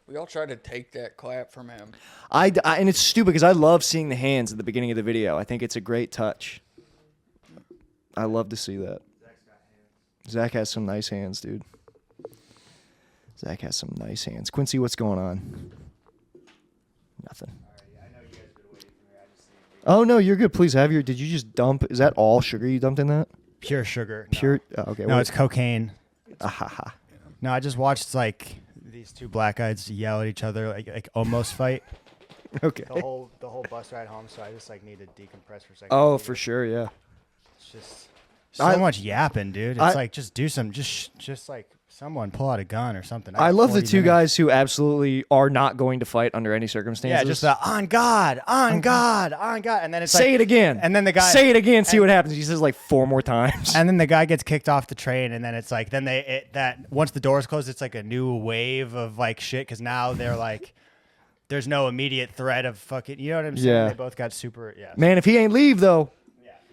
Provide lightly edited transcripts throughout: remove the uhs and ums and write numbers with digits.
We all tried to take that clap from him. And it's stupid because I love seeing the hands at the beginning of the video. I think it's a great touch. I love to see that. Zach has some nice hands, dude. Zach has some nice hands. Quincy, what's going on? Nothing. Oh, no, you're good. Please have your... Did you just dump... Is that all sugar you dumped in that? Pure sugar. Pure... Oh, okay. No, it's cocaine. Ahaha. No, I just watched, like, these two black guys yell at each other, like almost fight. Okay. The whole bus ride home, so I just, like, need to decompress for a second. Oh, for sure, yeah. It's just so much yapping, dude. It's like, just do some... Just, like, someone pull out a gun or something. I love the two guys who absolutely are not going to fight under any circumstances. Yeah, just the on God, on God, on God. And then it's say it again. And then the guy... Say it again, see what happens. He says like 4 more times. And then the guy gets kicked off the train, and then it's like... Then once the doors close, it's like a new wave of like shit, because now they're like... There's no immediate threat of fucking... You know what I'm saying? Yeah. They both got super... Yeah. Man, if he ain't leave, though,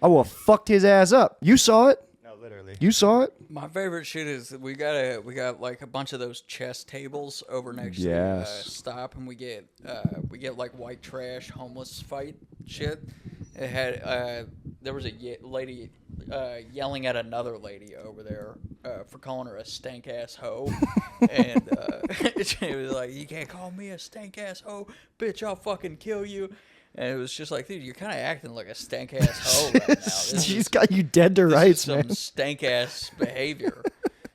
I will have fucked his ass up. You saw it? No, literally. You saw it? My favorite shit is we got like a bunch of those chess tables over next to the stop, and we get like white trash homeless fight shit. It had there was a lady yelling at another lady over there for calling her a stank ass hoe, and she was like, "You can't call me a stank ass hoe, bitch! I'll fucking kill you." And it was just like, dude, you're kind of acting like a stank ass hoe right now. She's got you dead to rights, man. Some stank ass behavior.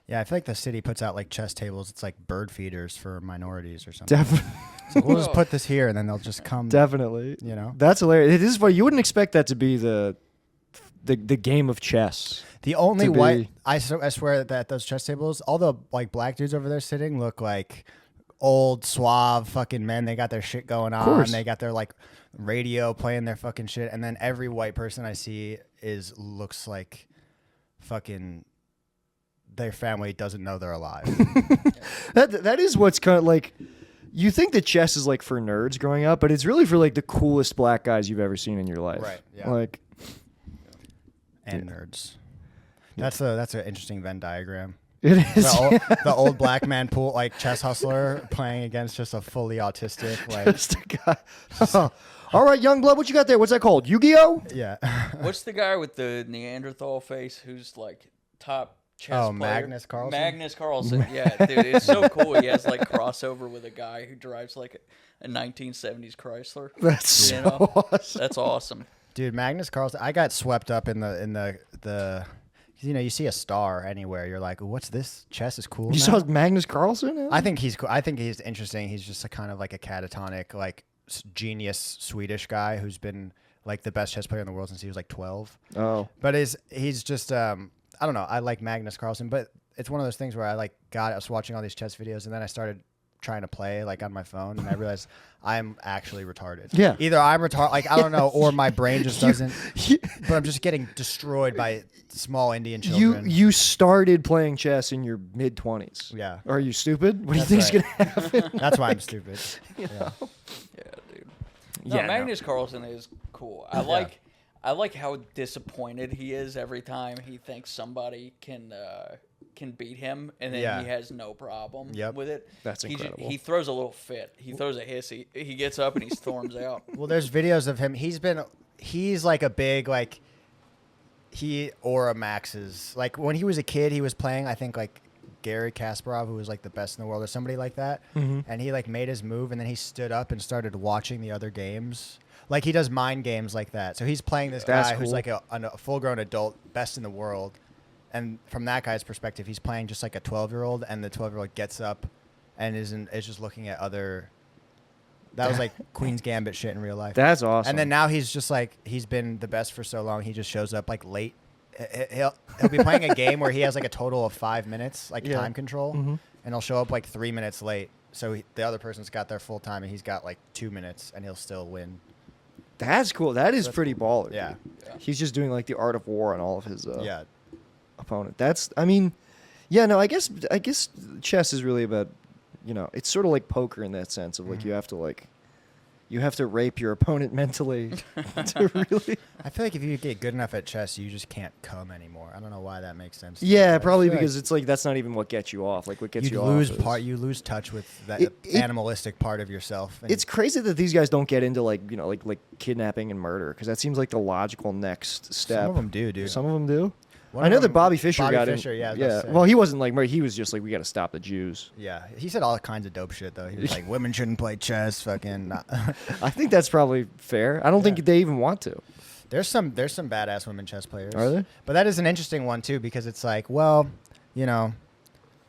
Yeah, I feel like the city puts out like chess tables. It's like bird feeders for minorities or something. Definitely. So we'll just put this here, and then they'll just come. Definitely. You know, that's hilarious. It is funny. You wouldn't expect that to be the game of chess. The only white, I swear that those chess tables, all the like black dudes over there sitting look like old suave fucking men. They got their shit going on. They got their like radio playing their fucking shit, and then every white person I see looks like fucking their family doesn't know they're alive. That is what's kind of like. You think that chess is like for nerds growing up, but it's really for like the coolest black guys you've ever seen in your life. Right. Yeah. Like, and nerds. That's an interesting Venn diagram. It is. The old black man pool, like chess hustler playing against just a fully autistic, like just a guy. Oh. All right, young blood, what you got there? What's that called? Yu-Gi-Oh? Yeah. What's the guy with the Neanderthal face who's like top chess player? Magnus Carlsen? Magnus Carlsen, yeah, dude, it's so cool. He has like crossover with a guy who drives like a 1970s Chrysler. That's so awesome. That's awesome. Dude, Magnus Carlsen, I got swept up in the you know, you see a star anywhere, you're like, what's this? Chess is cool. You saw Magnus Carlsen? I think he's cool. I think he's interesting. He's just a kind of like a catatonic, like genius Swedish guy who's been like the best chess player in the world since he was like 12. Oh. But he's just I don't know. I like Magnus Carlsen, but it's one of those things where I was watching all these chess videos, and then I started trying to play like on my phone, and I realized I'm actually retarded. Yeah. Either I'm retarded, like I don't know, or my brain just doesn't. But I'm just getting destroyed by small Indian children. You started playing chess in your mid-20s. Yeah. Are you stupid? What do you think is going to happen? That's why I'm stupid. Yeah, dude. No, Magnus Carlsen is cool. I like how disappointed he is every time he thinks somebody can beat him, and then he has no problem with it. That's incredible. He throws a little fit. He throws a hiss. He gets up and he storms out. Well, there's videos of him. He's like a big like Aura Maxes. Like when he was a kid, he was playing, I think like Garry Kasparov, who was like the best in the world or somebody like that. Mm-hmm. And he like made his move, and then he stood up and started watching the other games. Like he does mind games like that. So he's playing this guy who's like a full-grown adult, best in the world. And from that guy's perspective, he's playing just like a 12-year-old, and the 12-year-old gets up and is just looking at other. That was like Queen's Gambit shit in real life. That's awesome. And then now he's just like, he's been the best for so long. He just shows up like late. He'll be playing a game where he has like a total of 5 minutes, like time control, and he'll show up like 3 minutes late. So the other person's got their full time, and he's got like 2 minutes, and he'll still win. That's cool. That's pretty cool. baller. Yeah. He's just doing like the art of war on all of his opponent. I guess chess is really about, it's sort of like poker in that sense of like you have to like You have to rape your opponent mentally to really. I feel like if you get good enough at chess, you just can't come anymore. I don't know why that makes sense. Yeah, probably because it's like that's not even what gets you off. Like what gets you lose off. You lose touch with that animalistic part of yourself. It's crazy that these guys don't get into like kidnapping and murder because that seems like the logical next step. Some of them do, dude. Some of them do. One I know of that them- Bobby Fischer got in. Fischer, yeah. Yeah. Well, he wasn't like murder. He was just like we got to stop the Jews. Yeah, he said all kinds of dope shit though. He was like, women shouldn't play chess. Fucking. I think that's probably fair. I don't think they even want to. There's some badass women chess players. Are there? But that is an interesting one too because it's like, well, you know,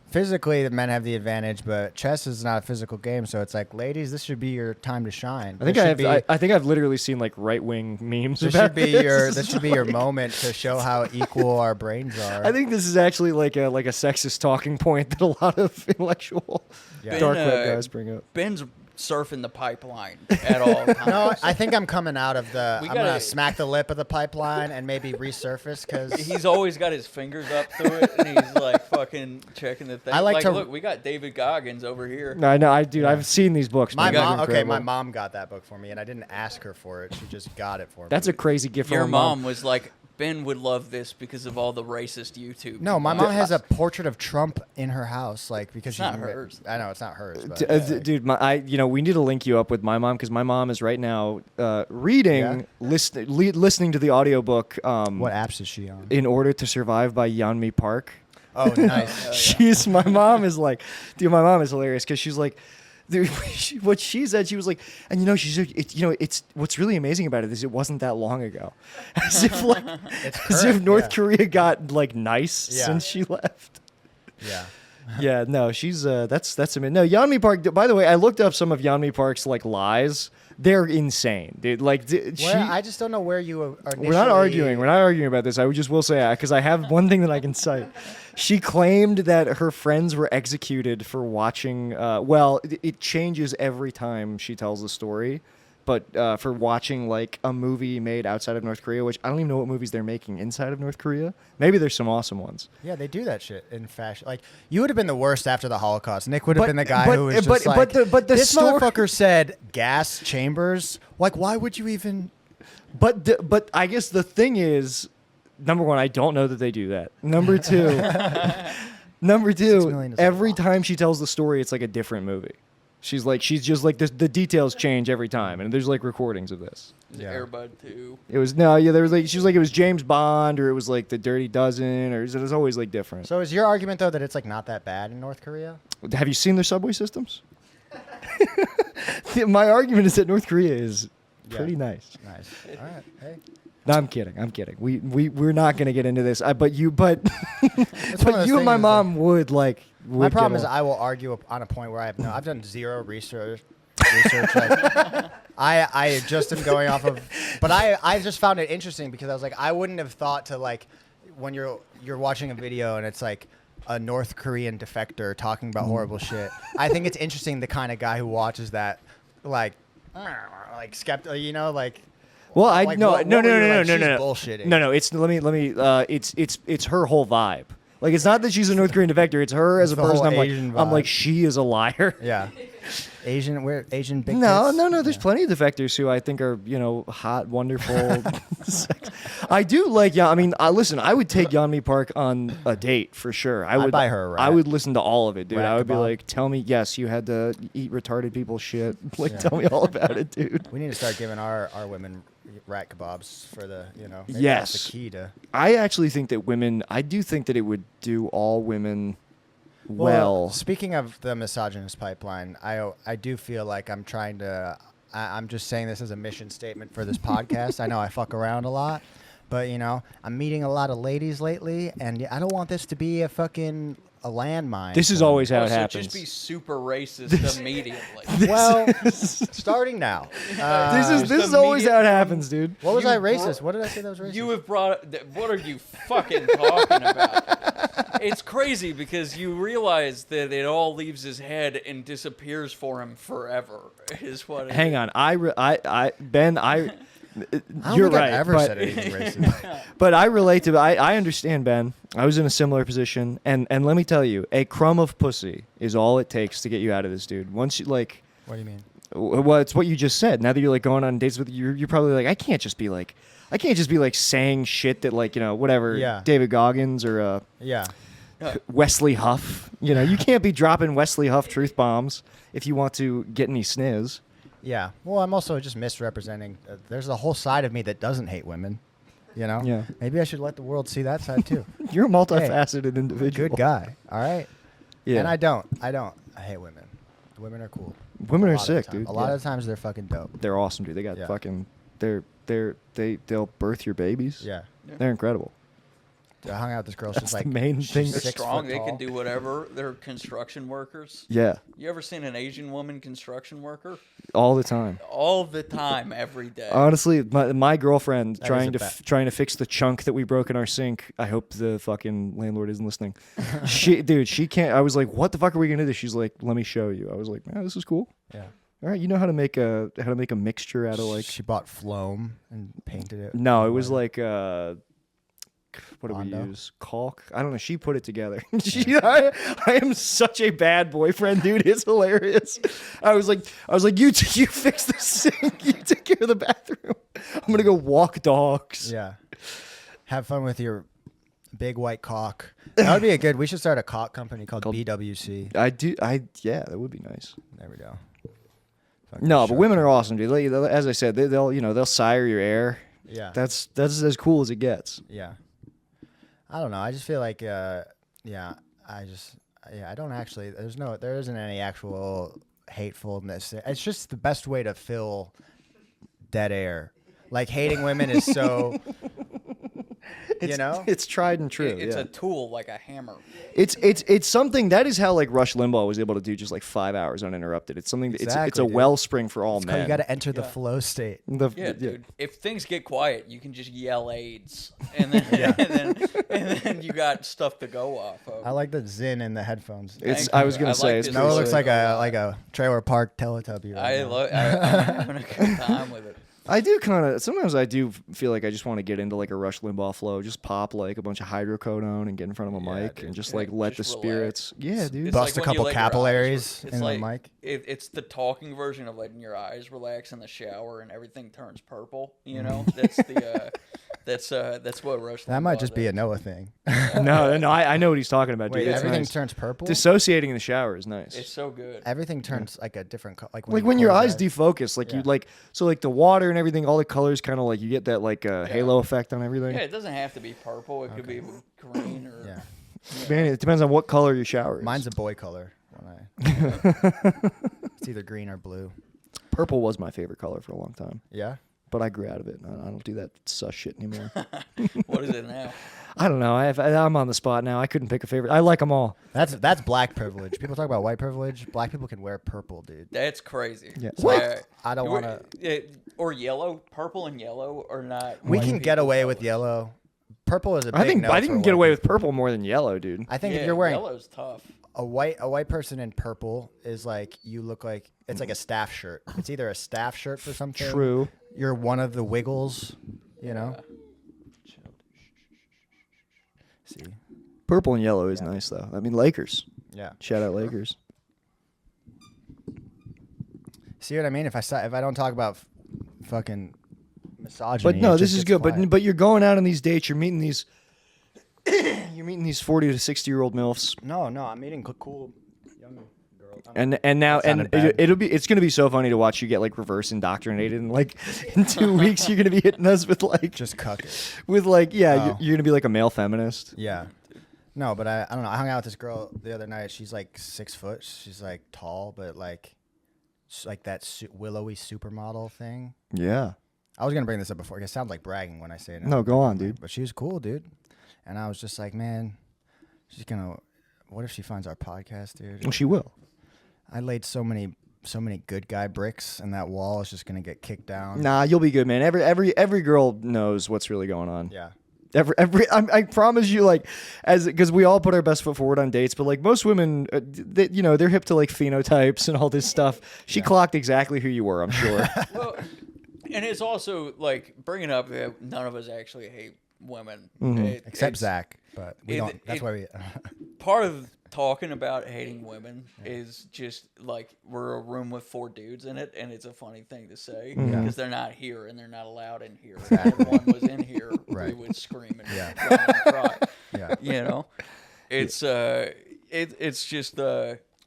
physically the men have the advantage, but chess is not a physical game, so it's like, ladies, this should be your time to shine. I think I've literally seen like right wing memes. This about should be this should be your moment to show how equal our brains are. I think this is actually like a sexist talking point that a lot of intellectual dark web guys bring up. Ben's surfing the pipeline at all times. No, I think I'm coming out of the. I'm gotta gonna smack the lip of the pipeline and maybe resurface because He's always got his fingers up through it, and he's like fucking checking the thing. I like to- look. We got David Goggins over here. No, I know, I've seen these books. my man. They're mom. Okay, incredible. my mom got that book for me, and I didn't ask her for it. She just got it for me. That's a crazy gift from Your her mom was like, Ben would love this because of all the racist YouTube. No, my mom has a portrait of Trump in her house, like because It's not hers. I know it's not hers, but Dude, we need to link you up with my mom because my mom is right now reading, listening to the audiobook. what apps is she on? In Order to Survive by Yeonmi Park. Oh, nice. My mom is like, dude, my mom is hilarious because she's like, dude, what she said, she was like, and she's like, it's what's really amazing about it is it wasn't that long ago, as if like, as if North Korea got like nice since she left. Yeah. Yeah, no, she's that's amazing. No, Yeonmi Park. By the way, I looked up some of Yeonmi Park's like lies. They're insane, dude. Like, I just don't know where you are. we're not arguing. We're not arguing about this. I just will say because I have one thing that I can cite. She claimed that her friends were executed for watching. It changes every time she tells the story, but for watching like a movie made outside of North Korea, which I don't even know what movies they're making inside of North Korea. Maybe there's some awesome ones. Yeah, they do that shit in fashion. Like, you would have been the worst after the Holocaust. Nick would have been the guy who was just like, this motherfucker said gas chambers. Like, why would you even? But I guess the thing is, number one, I don't know that they do that. Number two, every time she tells the story, it's like a different movie. She's just like the details change every time, and there's like recordings of this. Air Bud 2. It was there was like she was like it was James Bond or it was like the Dirty Dozen or it was always like different. So is your argument though that it's like not that bad in North Korea? Have you seen their subway systems? My argument is that North Korea is pretty nice. Nice. All right. Hey. No, I'm kidding. We're not gonna get into this. But you and my mom would like. My problem is I will argue on a point where I've done zero research. Like, I just am going off of, but I just found it interesting because I was like, I wouldn't have thought to like when you're watching a video and it's like a North Korean defector talking about horrible shit. I think it's interesting the kind of guy who watches that like skeptical, like. Well, like, no. She's bullshitting. No. It's her whole vibe. Like, it's not that she's a North Korean defector. It's her as a person. I'm like, she is a liar. Yeah. Asian big tits? No. There's plenty of defectors who I think are, hot, wonderful. I do like, listen, I would take Yeonmi Park on a date for sure. I'd buy her a rat. I would listen to all of it, dude. Rat I would be kebab. like, tell me, yes, you had to eat retarded people shit. Like, tell me all about it, dude. We need to start giving our women rat kebabs for the, maybe yes. that's the key to. I actually think that I do think that it would do all women well. Speaking of the misogynist pipeline, I do feel like I'm trying to. I'm just saying this as a mission statement for this podcast. I know I fuck around a lot, but I'm meeting a lot of ladies lately, and I don't want this to be a landmine. This is always how it So happens. just be super racist immediately. Well, starting now. This is always how it happens, dude. What was I racist? What did I say that was racist? You have brought. What are you fucking talking about? It's crazy because you realize that it all leaves his head and disappears for him forever. Is what. Hang on, Ben, I don't you're think right. I've ever but, said anything racist. But I relate to. I understand, Ben. I was in a similar position, and let me tell you, a crumb of pussy is all it takes to get you out of this, dude. Once you like. What do you mean? Well, it's what you just said. Now that you're like going on dates with you're probably like I can't just be like saying shit that like whatever David Goggins or Wesley Huff. You can't be dropping Wesley Huff truth bombs if you want to get any sniz. Yeah. Well, I'm also just misrepresenting. There's a whole side of me that doesn't hate women. Yeah. Maybe I should let the world see that side too. You're a multifaceted individual. Good guy. All right. Yeah. And I don't. I hate women. Women are cool. Women are sick, dude. A lot of times they're fucking dope. They're awesome, dude. They got fucking. They'll birth your babies. Yeah. They're incredible. Dude, I hung out with this girl. That's She's like the main thing. They're 6 strong. foot They tall. can do whatever. They're construction workers. Yeah. You ever seen an Asian woman construction worker? All the time. All the time, every day. Honestly, my girlfriend That trying is to trying to fix the chunk that we broke in our sink. I hope the fucking landlord isn't listening. She can't. I was like, what the fuck are we gonna do? She's like, let me show you. I was like, man, this is cool. Yeah. All right, you know how to make a mixture out of like. She bought phloem and painted it. No, it was like what do we Bondo? use? Caulk? I don't know. She put it together. I am such a bad boyfriend, dude. It's hilarious. I was like, you fix the sink. You take care of the bathroom. I'm gonna go walk dogs. Yeah. Have fun with your big white cock. That would be a good. We should start a cock company called BWC. Yeah, that would be nice. There we go. No, but women are awesome, dude. As I said, they'll sire your heir. Yeah. That's as cool as it gets. Yeah. I don't know. I just feel like, I don't actually. There isn't any actual hatefulness. It's just the best way to fill dead air. Like hating women is so. It's tried and true. It's a tool, like a hammer. It's something that is how like Rush Limbaugh was able to do just like 5 hours uninterrupted. It's something that it's a Exactly, dude. wellspring for all You men. got to enter the flow state. Dude. If things get quiet, you can just yell AIDS, and then and then you got stuff to go off of. I like the zin in the headphones. I was gonna say like it's this Noah pretty looks sick. like a trailer park Teletubby. Right now. I'm having a good time with it. I do kind of. Sometimes I do feel like I just want to get into like a Rush Limbaugh flow. Just pop like a bunch of hydrocodone and get in front of a mic dude. and just Yeah, like let just the relax. spirits. Yeah, dude. It's Bust like a when you couple let your eyes capillaries it's in like, the mic. It's the talking version of letting your eyes relax in the shower and everything turns purple. That's the that's what Rush. That might Limbaugh just be a does. Noah thing. No, I know what he's talking about, Wait, dude. It's everything nice. turns purple. Dissociating in the shower is nice. It's so good. Everything turns like a different color. Like Like when your close eyes defocus, like you like like the water and everything, all the colors kind of like you get that like halo effect on everything. Yeah, it doesn't have to be purple. It could be green or. Yeah. Man, it depends on what color your shower is. Mine's a boy color. It's either green or blue. Purple was my favorite color for a long time, Yeah. but I grew out of it. I don't do that sus shit anymore. What is it now? I don't know. I'm on the spot now. I couldn't pick a favorite. I like them all. That's black privilege. People talk about white privilege. Black people can wear purple, dude. That's crazy. Yeah. What? I don't want to. Or yellow, purple and yellow, or not. We white can get people away with colors. yellow. Purple is a big I think no I for think you can white get away people. with purple more than yellow, dude. I think Yeah, if you're wearing yellow's tough. a white person in purple is like you look like it's like a staff shirt. It's either a staff shirt for something. True. You're one of the Wiggles, you know. See. Purple and yellow is nice though. I mean, Lakers. Yeah. Shout out Lakers. See what I mean? If I don't talk about fucking misogyny, But no, it this just is gets good. quiet. But you're going out on these dates. You're meeting these. You're meeting these 40 to 60-year-old milfs. no, I'm meeting cool young girl. And now That sounded bad. it's gonna be so funny to watch you get like reverse indoctrinated and like in 2 weeks you're gonna be hitting us with like Just cuck it. with like Oh. you're gonna be like a male feminist. Yeah. No, but I don't know. I hung out with this girl the other night. She's like 6 foot. She's like tall, but like that willowy supermodel thing. Yeah. I was gonna bring this up before. It sounds like bragging when I say it. No, go on, dude. But she was cool, dude. And I was just like, man, she's gonna. What if she finds our podcast, dude? Well, she will. I laid so many good guy bricks, and that wall is just gonna get kicked down. Nah, you'll be good, man. Every girl knows what's really going on. Yeah. I promise you, like, because we all put our best foot forward on dates, but like most women, they're hip to like phenotypes and all this stuff. She clocked exactly who you were, I'm sure. Well, and it's also like bringing up that none of us actually hate women, Except it's- Zach, but we don't. That's why we. Part of talking about hating women is just like we're a room with 4 dudes in it, and it's a funny thing to say because they're not here and they're not allowed in here. If one was in here, we would scream and run and cry. Yeah. You know, it's just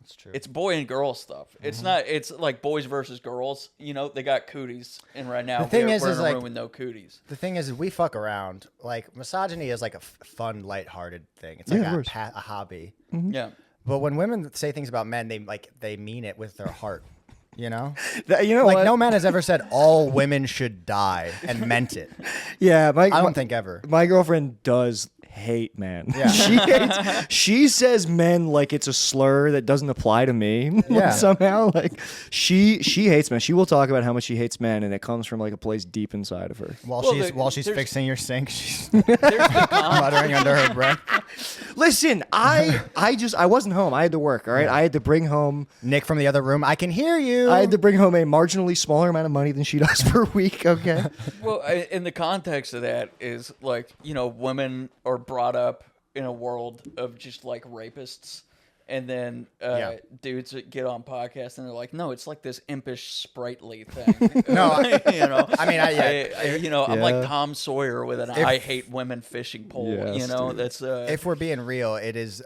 It's true. it's boy and girl stuff. It's not. It's like boys versus girls. You know, they got cooties, and right now The thing we're is in a like, room with no cooties. The thing is we fuck around. Like misogyny is like a fun, lighthearted thing. It's like a hobby. Yeah. But when women say things about men, they mean it with their heart. You know, You know like what? no man has ever said all women should die and meant it. Yeah, I don't think ever. My girlfriend does hate men. Yeah. She says men like it's a slur that doesn't apply to me. Yeah. Somehow, like she hates men. She will talk about how much she hates men, and it comes from like a place deep inside of her. While Well, she's there's- fixing your sink, she's There's the muttering under her breath. Listen, I wasn't home. I had to work. All right, I had to bring home. Nick from the other room, I can hear you. I had to bring home a marginally smaller amount of money than she does per week. Okay. Well, in the context of that is like, you know, women are brought up in a world of just like rapists, and then dudes that get on podcasts and they're like, no, it's like this impish, sprightly thing. No, you know, I mean, you know, I'm Yeah. like Tom Sawyer with an I hate women fishing pole. Yes, you know, dude. that's if we're being real, it is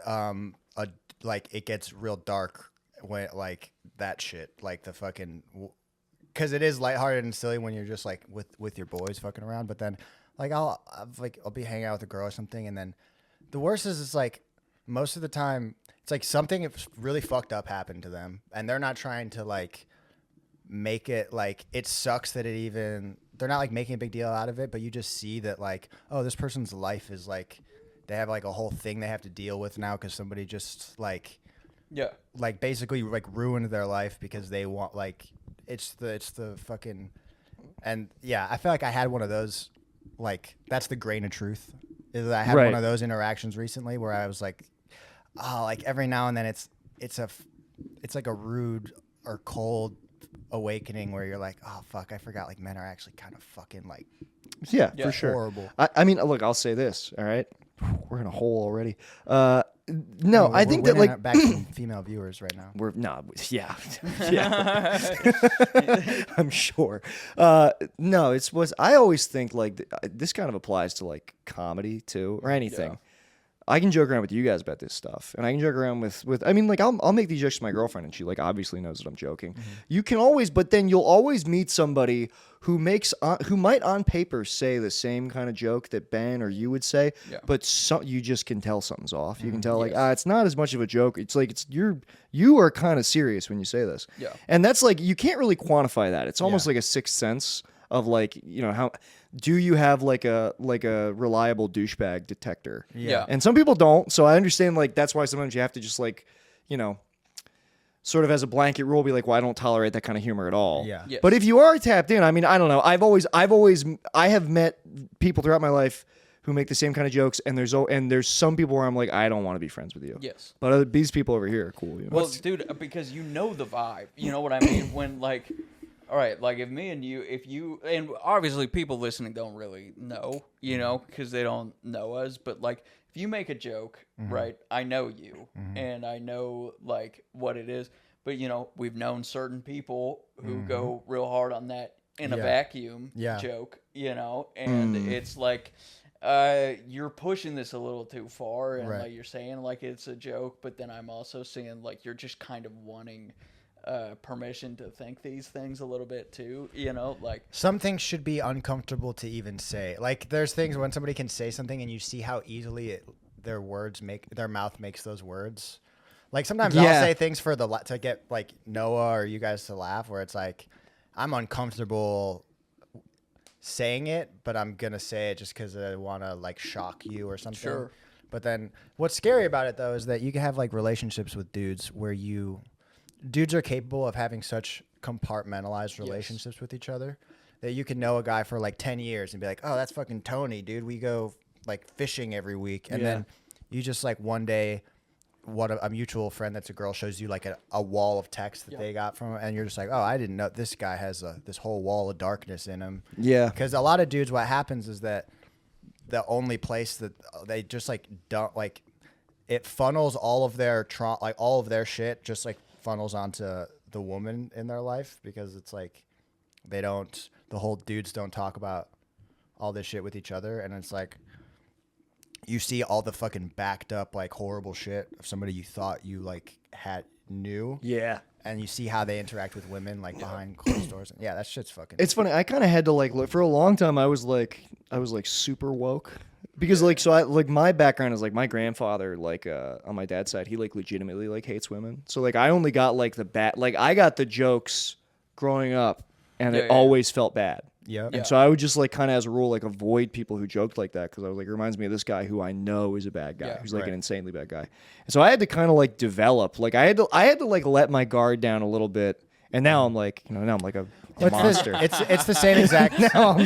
like it gets real dark when like that shit, like the fucking, because it is lighthearted and silly when you're just like with your boys fucking around, but then like I'll be hanging out with a girl or something, and then the worst is it's like most of the time it's like something really fucked up happened to them, and they're not trying to like make it like it sucks that it even, they're not like making a big deal out of it, but you just see that like, oh, this person's life is like, they have like a whole thing they have to deal with now because somebody just like basically like ruined their life because they want like it's the fucking, and yeah, I feel like I had one of those, like that's the grain of truth, is that I had one of those interactions recently where I was like, oh, like every now and then it's like a rude or cold awakening where you're like, oh fuck, I forgot like men are actually kind of fucking like Yeah, for sure. horrible. I mean, look, I'll say this. All right, we're in a hole already. No, I think that like back to female viewers right now. we're not. Yeah, yeah. I'm sure. No, it's was. I always think like this kind of applies to like comedy too, or anything. Yeah. I can joke around with you guys about this stuff, and I can joke around with. I mean, like I'll make these jokes to my girlfriend, and she like obviously knows that I'm joking. Mm-hmm. You can always, but then you'll always meet somebody who makes who might on paper say the same kind of joke that Ben or you would say, but you just can tell something's off. You can tell like it's not as much of a joke. It's like you are kind of serious when you say this. Yeah. And that's like you can't really quantify that. It's almost like a sixth sense of like, you know, how do you have like a reliable douchebag detector? Yeah. And some people don't. So I understand like that's why sometimes you have to just like, you know, sort of as a blanket rule be like, well, I don't tolerate that kind of humor at all. Yeah. Yes. But if you are tapped in, I mean, I don't know. I have met people throughout my life who make the same kind of jokes, and there's some people where I'm like, I don't want to be friends with you. Yes. But these people over here are cool. You know? Well, dude, because you know the vibe. You know what I mean? When like, all right, like if me and you, and obviously people listening don't really know, you know, because they don't know us. But like, if you make a joke, right? I know you, and I know like what it is. But you know, we've known certain people who go real hard on that in a vacuum joke, you know, and it's like. You're pushing this a little too far, and like you're saying like it's a joke, but then I'm also seeing like you're just kind of wanting permission to think these things a little bit too, you know, like some things should be uncomfortable to even say. Like there's things when somebody can say something and you see how easily their mouth makes those words. Like sometimes I'll say things to get like Noah or you guys to laugh, where it's like I'm uncomfortable saying it, but I'm gonna say it just because I want to like shock you or something. Sure. But then what's scary about it though is that you can have like relationships with dudes where dudes are capable of having such compartmentalized relationships with each other that you can know a guy for like 10 years and be like, oh, that's fucking Tony, dude. We go like fishing every week, and then you just like one day. What a mutual friend that's a girl shows you like a wall of text that they got from, and you're just like, oh, I didn't know this guy has this whole wall of darkness in him. Yeah. Because a lot of dudes, what happens is that the only place that they just like don't like, it funnels all of their like all of their shit just like funnels onto the woman in their life, because it's like the whole dudes don't talk about all this shit with each other, and it's like you see all the fucking backed up like horrible shit of somebody you thought you like knew. Yeah. And you see how they interact with women like behind closed doors. Yeah, that shit's fucking. It's funny. I kind of had to like look for a long time. I was like super woke because like so I like my background is like my grandfather like on my dad's side he like legitimately like hates women. So like I only got like I got the jokes growing up, and it always felt bad. Yeah. And so I would just like kind of as a rule like avoid people who joked like that, because I was like, it reminds me of this guy who I know is a bad guy, who's like an insanely bad guy. And so I had to kind of like develop, like I had to like let my guard down a little bit, and now I'm like, now I'm like a monster. It's the same exact. Now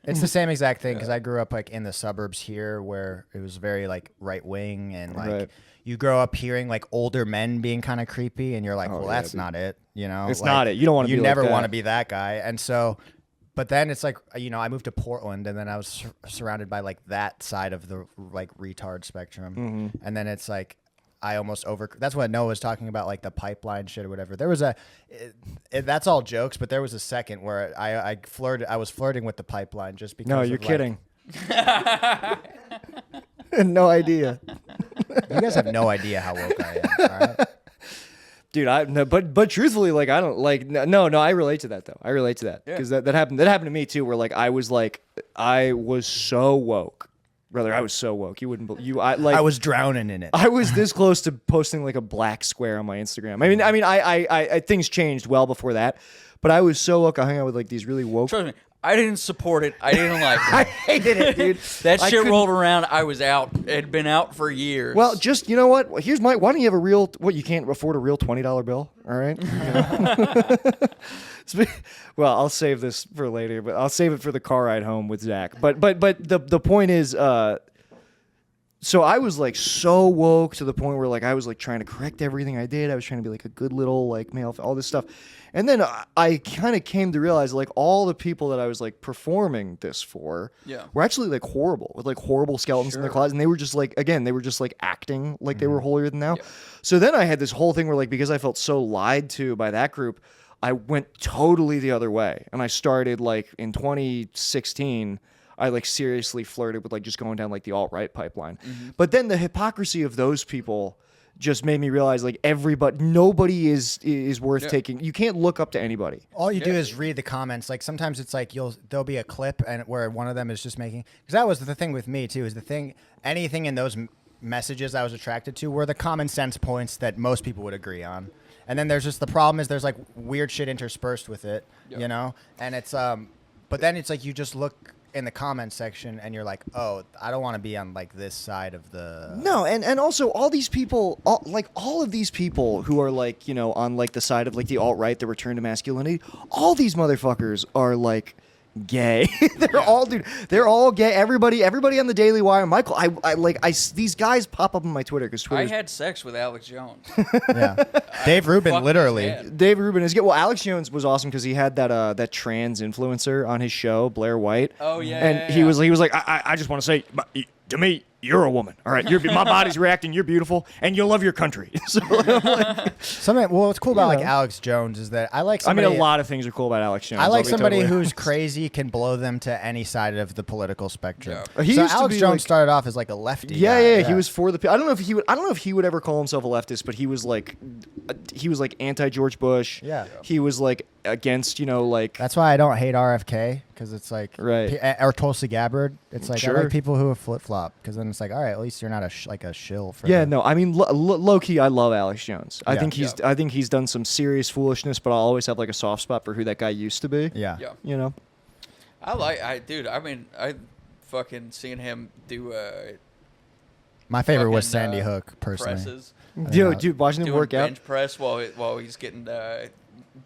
It's the same exact thing, because I grew up like in the suburbs here where it was very like right wing, and like you grow up hearing like older men being kind of creepy, and you're like, well, that's not it. It's like, not it. You don't want to. You be never like want to be that guy. And so, but then it's like, I moved to Portland, and then I was surrounded by like that side of the like retard spectrum, and then it's like I almost that's what Noah was talking about, like the pipeline shit or whatever. There was that's all jokes, but there was a second where I was flirting with the pipeline just because. No, you're of, kidding. No idea. You guys have no idea how woke I am. All right. Dude, but truthfully, like I don't like no, I relate to that though. I relate to that because that happened to me too. Where like I was so woke, brother. I was so woke. You wouldn't believe I was drowning in it. I was this close to posting like a black square on my Instagram. I mean, I things changed well before that, but I was so woke. I hung out with like these really woke. Trust me, I didn't support it. I didn't like it. I hated it, dude. That shit rolled around. I was out. It had been out for years. Well, just, you know what? Why don't you have a real, you can't afford a real $20 bill, all right? Well, I'll save this for later, but I'll save it for the car ride home with Zach. But the point is, so I was like so woke to the point where like I was like trying to correct everything I did. I was trying to be like a good little like male, all this stuff. And then I kind of came to realize like all the people that I was like performing this for were actually like horrible, with like horrible skeletons in their closet. And they were just like, again, they were just like acting like they were holier than thou. Yeah. So then I had this whole thing where like, because I felt so lied to by that group, I went totally the other way. And I started like in 2016, I like seriously flirted with like just going down like the alt-right pipeline. But then the hypocrisy of those people just made me realize like nobody is worth taking. You can't look up to anybody. All you do is read the comments. Like sometimes it's like there'll be a clip and where one of them is just making, because that was the thing with me too, is anything in those messages I was attracted to were the common sense points that most people would agree on. And then there's just the problem is there's like weird shit interspersed with it, and it's but then it's like you just look in the comment section and you're like, oh, I don't want to be on like this side of the. No, and also all these people, all of these people who are like, on like the side of like the alt-right, the return to masculinity, all these motherfuckers are like gay. They're all gay. Everybody on the Daily Wire, Michael, these guys pop up on my Twitter because Twitter. I had sex with Alex Jones. Yeah, Dave Rubin, literally. Dave Rubin is good. Well, Alex Jones was awesome because he had that trans influencer on his show, Blair White. Oh yeah, and he was like, I just want to say, to me, you're a woman. All right, my body's reacting. You're beautiful, and you love your country. So what's cool about like Alex Jones is that I like somebody. I mean, a lot of things are cool about Alex Jones. I like somebody who's crazy, can blow them to any side of the political spectrum. Yeah. So Alex Jones started off as like a lefty. Yeah. He was for the. I don't know if he would ever call himself a leftist, but he was like anti George Bush. Yeah. He was like against like. That's why I don't hate RFK, because it's like or Tulsi Gabbard. It's like I like people who have flip flop, because then it's like, all right, at least you're not a shill for. Yeah, no, I mean low key, I love Alex Jones. I think he's done some serious foolishness, but I'll always have like a soft spot for who that guy used to be. Yeah. I fucking seen him do my favorite was Sandy Hook, personally. Presses. Dude, watching him work out. Bench press while he's getting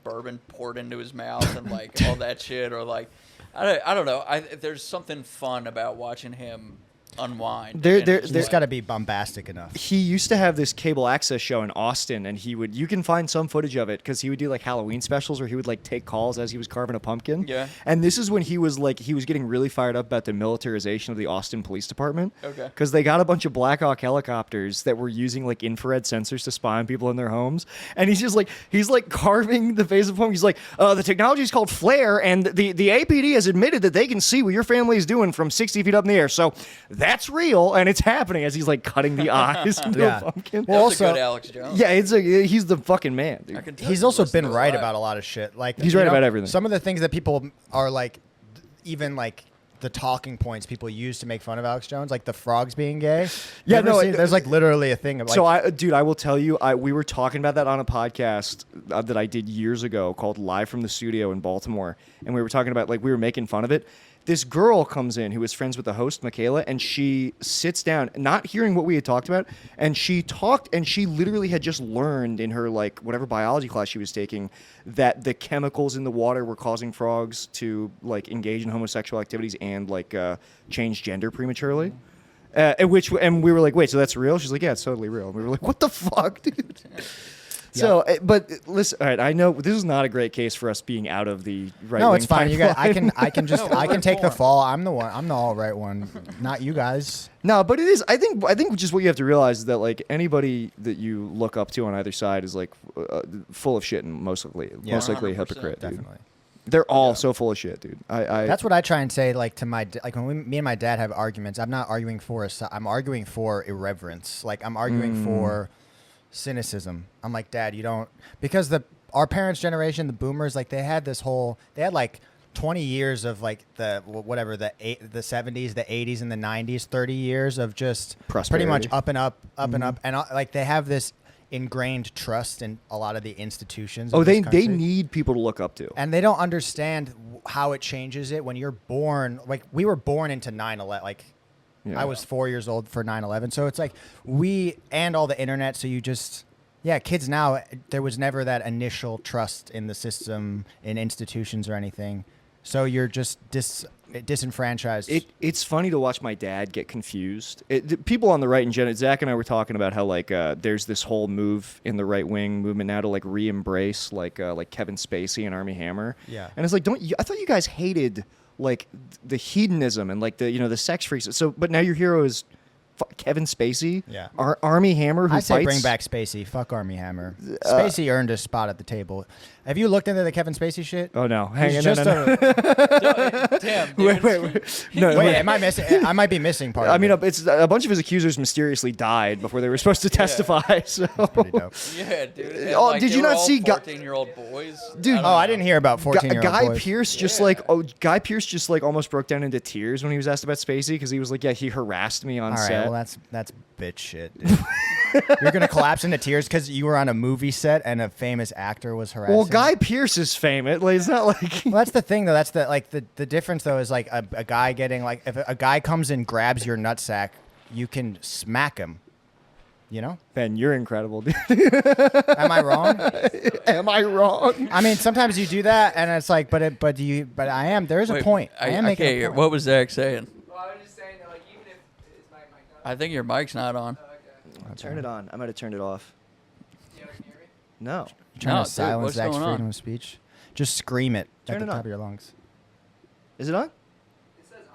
bourbon poured into his mouth and like all that shit, or like I don't know. There's something fun about watching him unwind. There's got to be bombastic enough. He used to have this cable access show in Austin, and you can find some footage of it because he would do like Halloween specials where he would like take calls as he was carving a pumpkin. Yeah. And this is when he was getting really fired up about the militarization of the Austin Police Department. Okay. Because they got a bunch of Black Hawk helicopters that were using like infrared sensors to spy on people in their homes, and he's carving the face of a pumpkin. He's like, the technology is called FLAIR, and the APD has admitted that they can see what your family is doing from 60 feet up in the air. So that's real, and it's happening as he's like cutting the eyes into a pumpkin. Well, also, good Alex Jones. Yeah, he's the fucking man, dude. He's also been right about a lot of shit. Like he's right about everything. Some of the things that people are like, even like the talking points people use to make fun of Alex Jones, like the frogs being gay. Yeah, there's like literally a thing of like. So I will tell you, we were talking about that on a podcast that I did years ago called Live from the Studio in Baltimore, and we were talking about like we were making fun of it. This girl comes in who is friends with the host, Michaela, and she sits down, not hearing what we had talked about, and she literally had just learned in her, like, whatever biology class she was taking that the chemicals in the water were causing frogs to, like, engage in homosexual activities and, like, change gender prematurely. And we were like, wait, so that's real? She's like, yeah, it's totally real. And we were like, what the fuck, dude? So, but listen, all right, I know this is not a great case for us being out of the right. No, it's fine. You guys, I can No, take the fall. I'm the all right one, not you guys. No, but it is. I think just what you have to realize is that like anybody that you look up to on either side is like full of shit and most likely a hypocrite. Dude. Definitely. They're all so full of shit, dude. That's what I try and say. Like to when me and my dad have arguments, I'm not arguing for I'm arguing for irreverence. Like I'm arguing for cynicism. I'm like, Dad, you don't, because our parents' generation, the boomers, like they had like 20 years of like the 70s, the 80s, and the 90s, 30 years of just prosperity. Pretty much up and up, and like they have this ingrained trust in a lot of the institutions. They need people to look up to, and they don't understand how it changes it when you're born. Like we were born into 9/11, like. Yeah. I was 4 years old for 9/11. So it's like and all the internet. So kids now, there was never that initial trust in the system, in institutions or anything. So you're just disenfranchised. It's funny to watch my dad get confused. People on the right in general, Zach and I were talking about how like there's this whole move in the right wing movement now to like re-embrace like Kevin Spacey and Armie Hammer. Yeah. And it's like, I thought you guys hated like the hedonism and like the sex freaks. So, but now your hero is Kevin Spacey. Yeah. Armie Hammer. Who I say fights? bring back Spacey. Fuck Armie Hammer. Spacey earned a spot at the table. Have you looked into the Kevin Spacey shit? Oh no, Hang on. Damn, wait. No, wait. Am I missing? I might be missing part. I mean, it's a bunch of his accusers mysteriously died before they were supposed to testify. So. That's pretty dope. Yeah, dude. And, like, did you not see 14-year-old boys? Dude, I didn't hear about 14-year-old Guy boys. Pearce Guy Pearce just like almost broke down into tears when he was asked about Spacey because he was like, yeah, he harassed me on set. All right, well that's bitch shit. Dude. You're gonna collapse into tears because you were on a movie set and a famous actor was harassing. Well, Guy Pearce is famous. Like, it's not like. Well, that's the thing though. That's the difference though is like a guy getting like if a guy comes and grabs your nutsack, you can smack him. You know? Ben, you're incredible, dude. Am I wrong? Am I wrong? I mean, sometimes you do that, and it's like, but I am. There is a point. I am making a point. What was Zach saying? Well, I was just saying that, like, even if is my mic on? I think your mic's not on. Oh, okay. I'll turn it on. I might have turned it off. You can hear me? No. You're trying No, to dude, silence what's Zach's going on? freedom of speech. Just scream it Turn at it the top on. of your lungs. Is it on? It says on.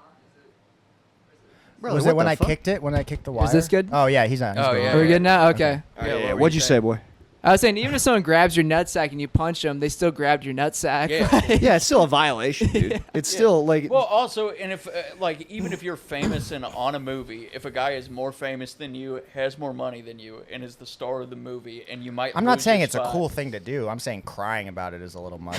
Bro, Was what it when the I fuck? kicked it? When I kicked the wire? Is this good? Oh yeah, he's on. He's Oh, good. yeah. Are we good now? Okay. All right, Yeah, yeah, what were what'd you you say, saying? boy? I was saying, even if someone grabs your nutsack and you punch them, they still grabbed your nutsack. Yeah. Yeah, it's still a violation, dude. It's still like. Well, also, and if like even if you're famous and on a movie, if a guy is more famous than you, has more money than you, and is the star of the movie, and you might. I'm not lose saying your it's a spot. cool thing to do. I'm saying crying about it is a little much.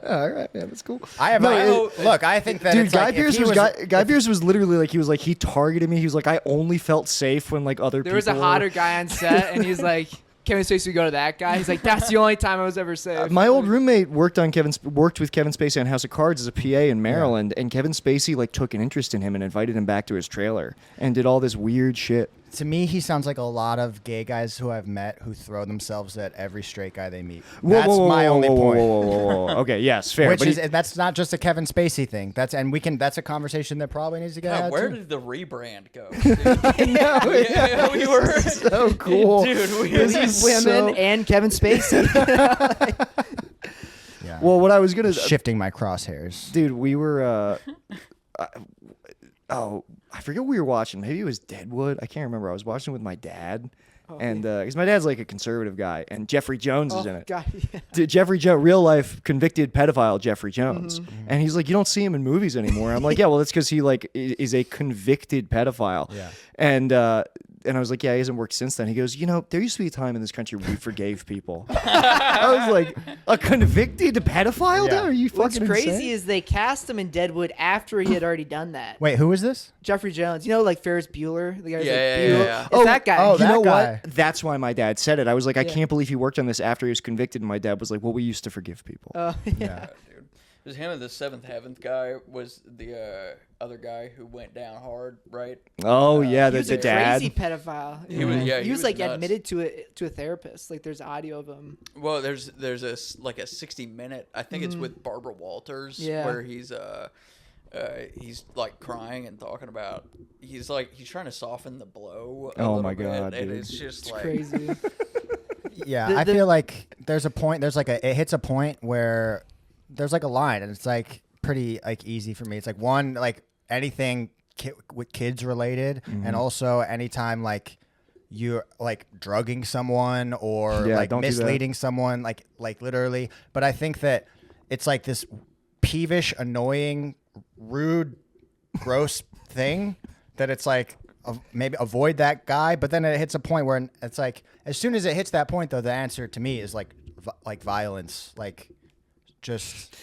All right, man, that's cool. Look, I think that Dude, it's Guy like, Pearce if he Guy Pearce was literally like he targeted me. He was like, I only felt safe when like other people. There was a hotter guy on set, and he's like, Kevin Spacey would go to that guy. He's like, that's the only time I was ever safe. My old roommate worked with Kevin Spacey on House of Cards as a PA in Maryland, and Kevin Spacey like took an interest in him and invited him back to his trailer and did all this weird shit. To me, he sounds like a lot of gay guys who I've met who throw themselves at every straight guy they meet. Whoa, That's my only point. Whoa. Okay, yes, fair. Which but is that's not just a Kevin Spacey thing. That's a conversation that probably needs to get God, out. where too. did the rebrand go? we were so cool. Dude, These women and Kevin Spacey. Yeah. Well, what I was gonna Shifting my crosshairs. dude, we were. I forget what we were watching. Maybe it was Deadwood. I can't remember. I was watching with my dad, and because my dad's like a conservative guy, and Jeffrey Jones is in it. God, yeah. Jeffrey Jones, real life convicted pedophile Jeffrey Jones, and he's like, you don't see him in movies anymore. I'm like, yeah, well, that's because he like is a convicted pedophile. Yeah. And I was like, yeah, he hasn't worked since then. He goes, there used to be a time in this country where we forgave people. I was like, a convicted pedophile? Yeah. Are you What's fucking crazy insane? is they cast him in Deadwood after he had already done that. Wait, who is this? Jeffrey Jones, like Ferris Bueller, the guy's Yeah, like yeah, Bueller. yeah. It's that guy. oh, You that know guy. what? That's why my dad said it. I was like, I Yeah. can't believe he worked on this after he was convicted. And my dad was like, well, we used to forgive people. Yeah. Yeah. Dude. It was him and the Seventh Heaven guy was the other guy who went down hard, right? Oh, yeah, He the was a dad. crazy pedophile. He was- yeah, he he was was like nuts. admitted to a therapist. Like there's audio of him. Well, there's a 60-minute. I think it's with Barbara Walters, Yeah. where he's like crying and talking about he's trying to soften the blow. A Oh little my bit, God, and dude. it's just It's like crazy. Yeah, I feel like there's a point. It hits a point where there's like a line, and it's like pretty like easy for me. It's like one like anything with kids related, and also anytime like you're like drugging someone or Yeah, like don't do that. misleading someone, like literally. But I think that it's like this peevish, annoying, rude, gross thing that it's like maybe avoid that guy. But then it hits a point where it's like as soon as it hits that point, though, the answer to me is like violence, like just.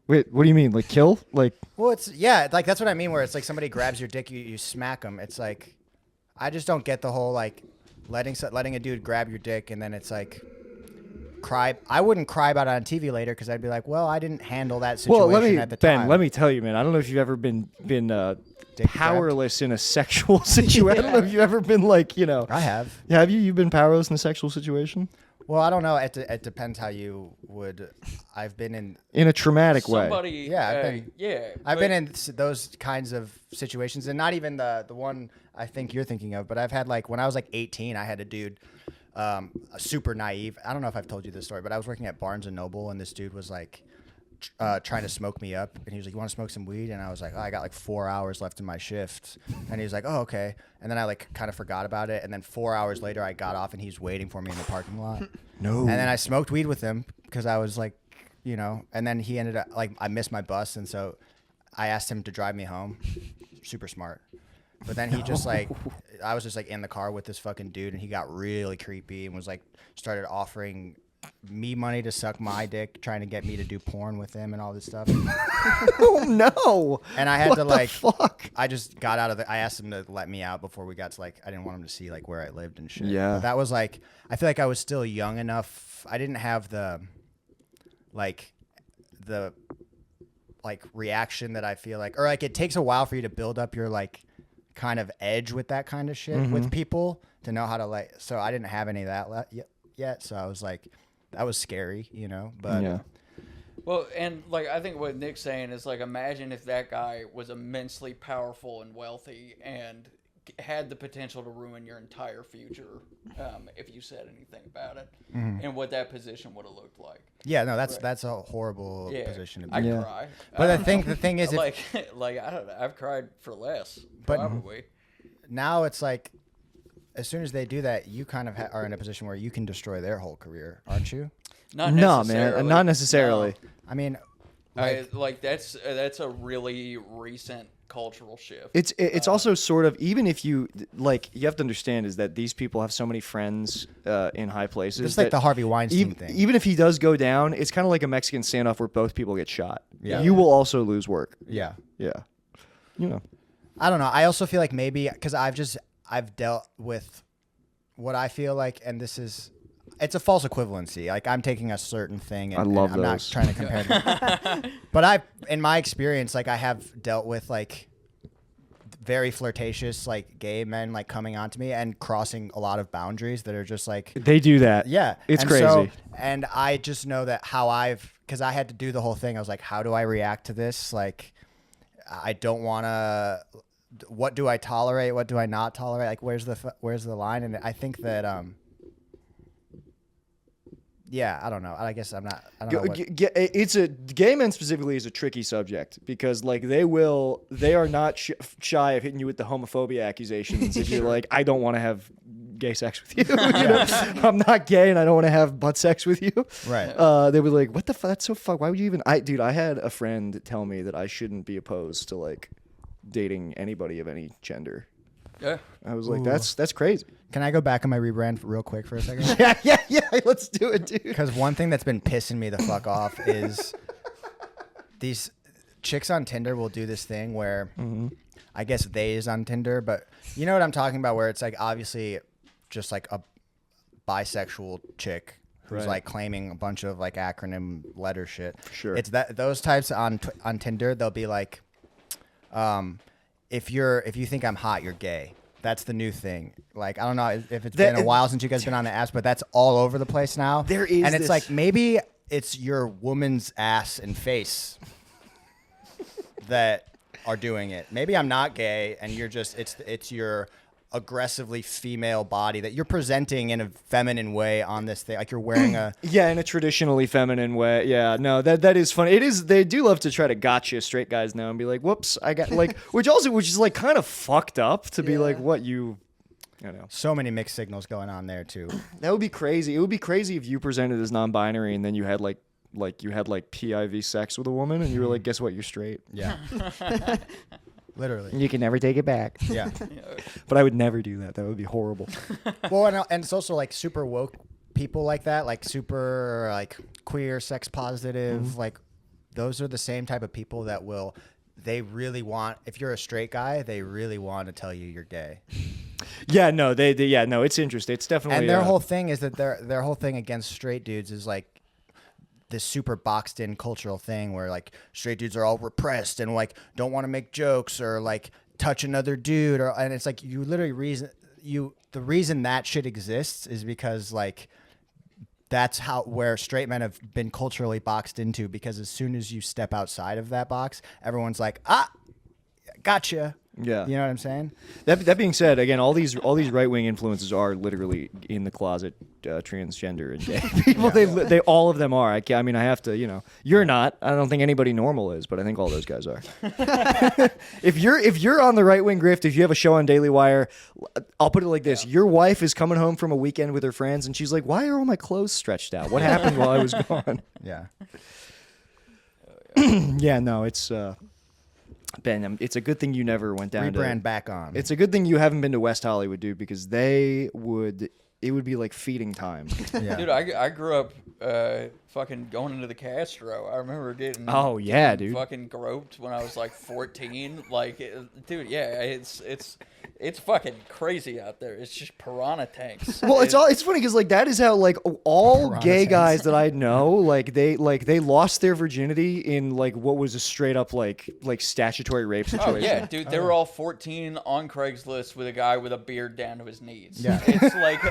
Wait, what do you mean? Like kill? Like Well, it's like that's what I mean. Where it's like somebody grabs your dick, you smack them. It's like I just don't get the whole like letting a dude grab your dick and then it's like cry. I wouldn't cry about it on TV later because I'd be like, well, I didn't handle that situation at the time. let me tell you, man. I don't know if you've ever been Dick powerless in a sexual situation. I don't know if you've ever been like, I have. Have you? You've been powerless in a sexual situation? Well, I don't know. It depends how you would. I've been in In a traumatic way. somebody. Yeah, I've but- been in those kinds of situations, and not even the one I think you're thinking of, but I've had like when I was like 18, I had a dude, super naive. I don't know if I've told you this story, but I was working at Barnes and Noble, and this dude was like trying to smoke me up, and he was like, "You want to smoke some weed?" And I was like, "Oh, I got like 4 hours left in my shift," and he was like, "Oh, okay." And then I like kind of forgot about it, and then 4 hours later, I got off, and he's waiting for me in the parking lot. No. And then I smoked weed with him because I was like, and then he ended up like I missed my bus, and so I asked him to drive me home. Super smart. But then he just like, I was just like in the car with this fucking dude, and he got really creepy and was like, started offering me money to suck my dick, trying to get me to do porn with him and all this stuff. Oh no. And I had What to the like, fuck? I just got out of I asked him to let me out before we got to like, I didn't want him to see like where I lived and shit. Yeah. But that was like, I feel like I was still young enough. I didn't have the reaction that I feel like, or like it takes a while for you to build up your like kind of edge with that kind of shit with people to know how to like, so I didn't have any of that yet. So I was like, that was scary, but Yeah. Well, and like I think what Nick's saying is like imagine if that guy was immensely powerful and wealthy and had the potential to ruin your entire future if you said anything about it, and what that position would have looked like. yeah, no, that's a horrible Yeah, position to be I'd in. Yeah. cry. But the thing is, like I don't know, I've cried for less, But- probably. now it's like, as soon as they do that, you kind of are in a position where you can destroy their whole career, aren't you? Not No, necessarily. man. Not necessarily. No. I mean, That's a really recent cultural shift. It's also sort of, even if you like, you have to understand is that these people have so many friends in high places. it's like that the Harvey Weinstein thing. Even if he does go down, it's kind of like a Mexican standoff where both people get shot. Yeah. You will also lose work. Yeah. Yeah. I don't know. I also feel like maybe because I've dealt with what I feel like, and it's a false equivalency. Like I'm taking a certain thing, and, I love and I'm those. not trying to compare them. But in my experience, like I have dealt with like very flirtatious like gay men like coming onto me and crossing a lot of boundaries that are just like They do that. yeah, It's and crazy. And I just know that because I had to do the whole thing. I was like, how do I react to this? Like, I don't want to. What do I tolerate? What do I not tolerate? Like, where's the line? And I think that yeah, I don't know. I guess I'm not. I don't know. It's a gay men specifically is a tricky subject because like they are not shy of hitting you with the homophobia accusations if you're like, I don't want to have gay sex with you. You know? I'm not gay and I don't want to have butt sex with you. Right. They were like, what the fuck? That's so fuck. Why would you even? I had a friend tell me that I shouldn't be opposed to like dating anybody of any gender. Yeah. I was like, that's crazy. Can I go back on my rebrand real quick for a second? Yeah. Let's do it, dude. Because one thing that's been pissing me the fuck off is these chicks on Tinder will do this thing where I guess they is on Tinder, but you know what I'm talking about, where it's like obviously just like a bisexual chick who's like claiming a bunch of like acronym letter shit. Sure. It's that those types on Tinder, they'll be like, if you think I'm hot, you're gay. That's the new thing. Like, I don't know if it's been a while since you guys been on the apps, but that's all over the place now. There is, and it's like maybe it's your woman's ass and face that are doing it. Maybe I'm not gay, and you're just it's your aggressively female body that you're presenting in a feminine way on this thing. Like you're wearing a in a traditionally feminine way. Yeah, no, that is funny. It is. They do love to try to gotcha straight guys now and be like, "Whoops, I got like," which is like kind of fucked up to be like, "What you know." So many mixed signals going on there too. That would be crazy. It would be crazy if you presented as non-binary and then you had like PIV sex with a woman and you were like, "Guess what? You're straight." Yeah. Literally. You can never take it back. Yeah. But I would never do that. That would be horrible. Well, and it's also like super woke people like that, like super like queer, sex positive, like those are the same type of people that they really want, if you're a straight guy, they really want to tell you you're gay. Yeah, no, no, it's interesting. It's definitely. And their whole thing is that their whole thing against straight dudes is like this super boxed in cultural thing where like straight dudes are all repressed and like don't want to make jokes or like touch another dude, and it's like you literally the reason that shit exists is because like that's where straight men have been culturally boxed into, because as soon as you step outside of that box, everyone's like, gotcha. Yeah. You know what I'm saying? That being said, again, all these right-wing influences are literally in the closet transgender and gay people. They all of them are. I mean, I have to, you're not. I don't think anybody normal is, but I think all those guys are. If you're on the right-wing grift, if you have a show on Daily Wire, I'll put it like this. Your wife is coming home from a weekend with her friends and she's like, "Why are all my clothes stretched out? What happened while I was gone?" Yeah. Yeah, no, it's Ben, it's a good thing you never went down Rebrand back on. It's a good thing you haven't been to West Hollywood, dude, because it would be like feeding time. Yeah. Dude, I grew up fucking going into the Castro. I remember getting dude, fucking groped when I was like 14. Like, dude, yeah, it's fucking crazy out there. It's just piranha tanks. Well, it's funny because like that is how like all Piranha gay tanks. guys that I know they lost their virginity in like what was a straight up like statutory rape situation. Oh yeah, dude, they were all 14 on Craigslist with a guy with a beard down to his knees. Yeah. It's like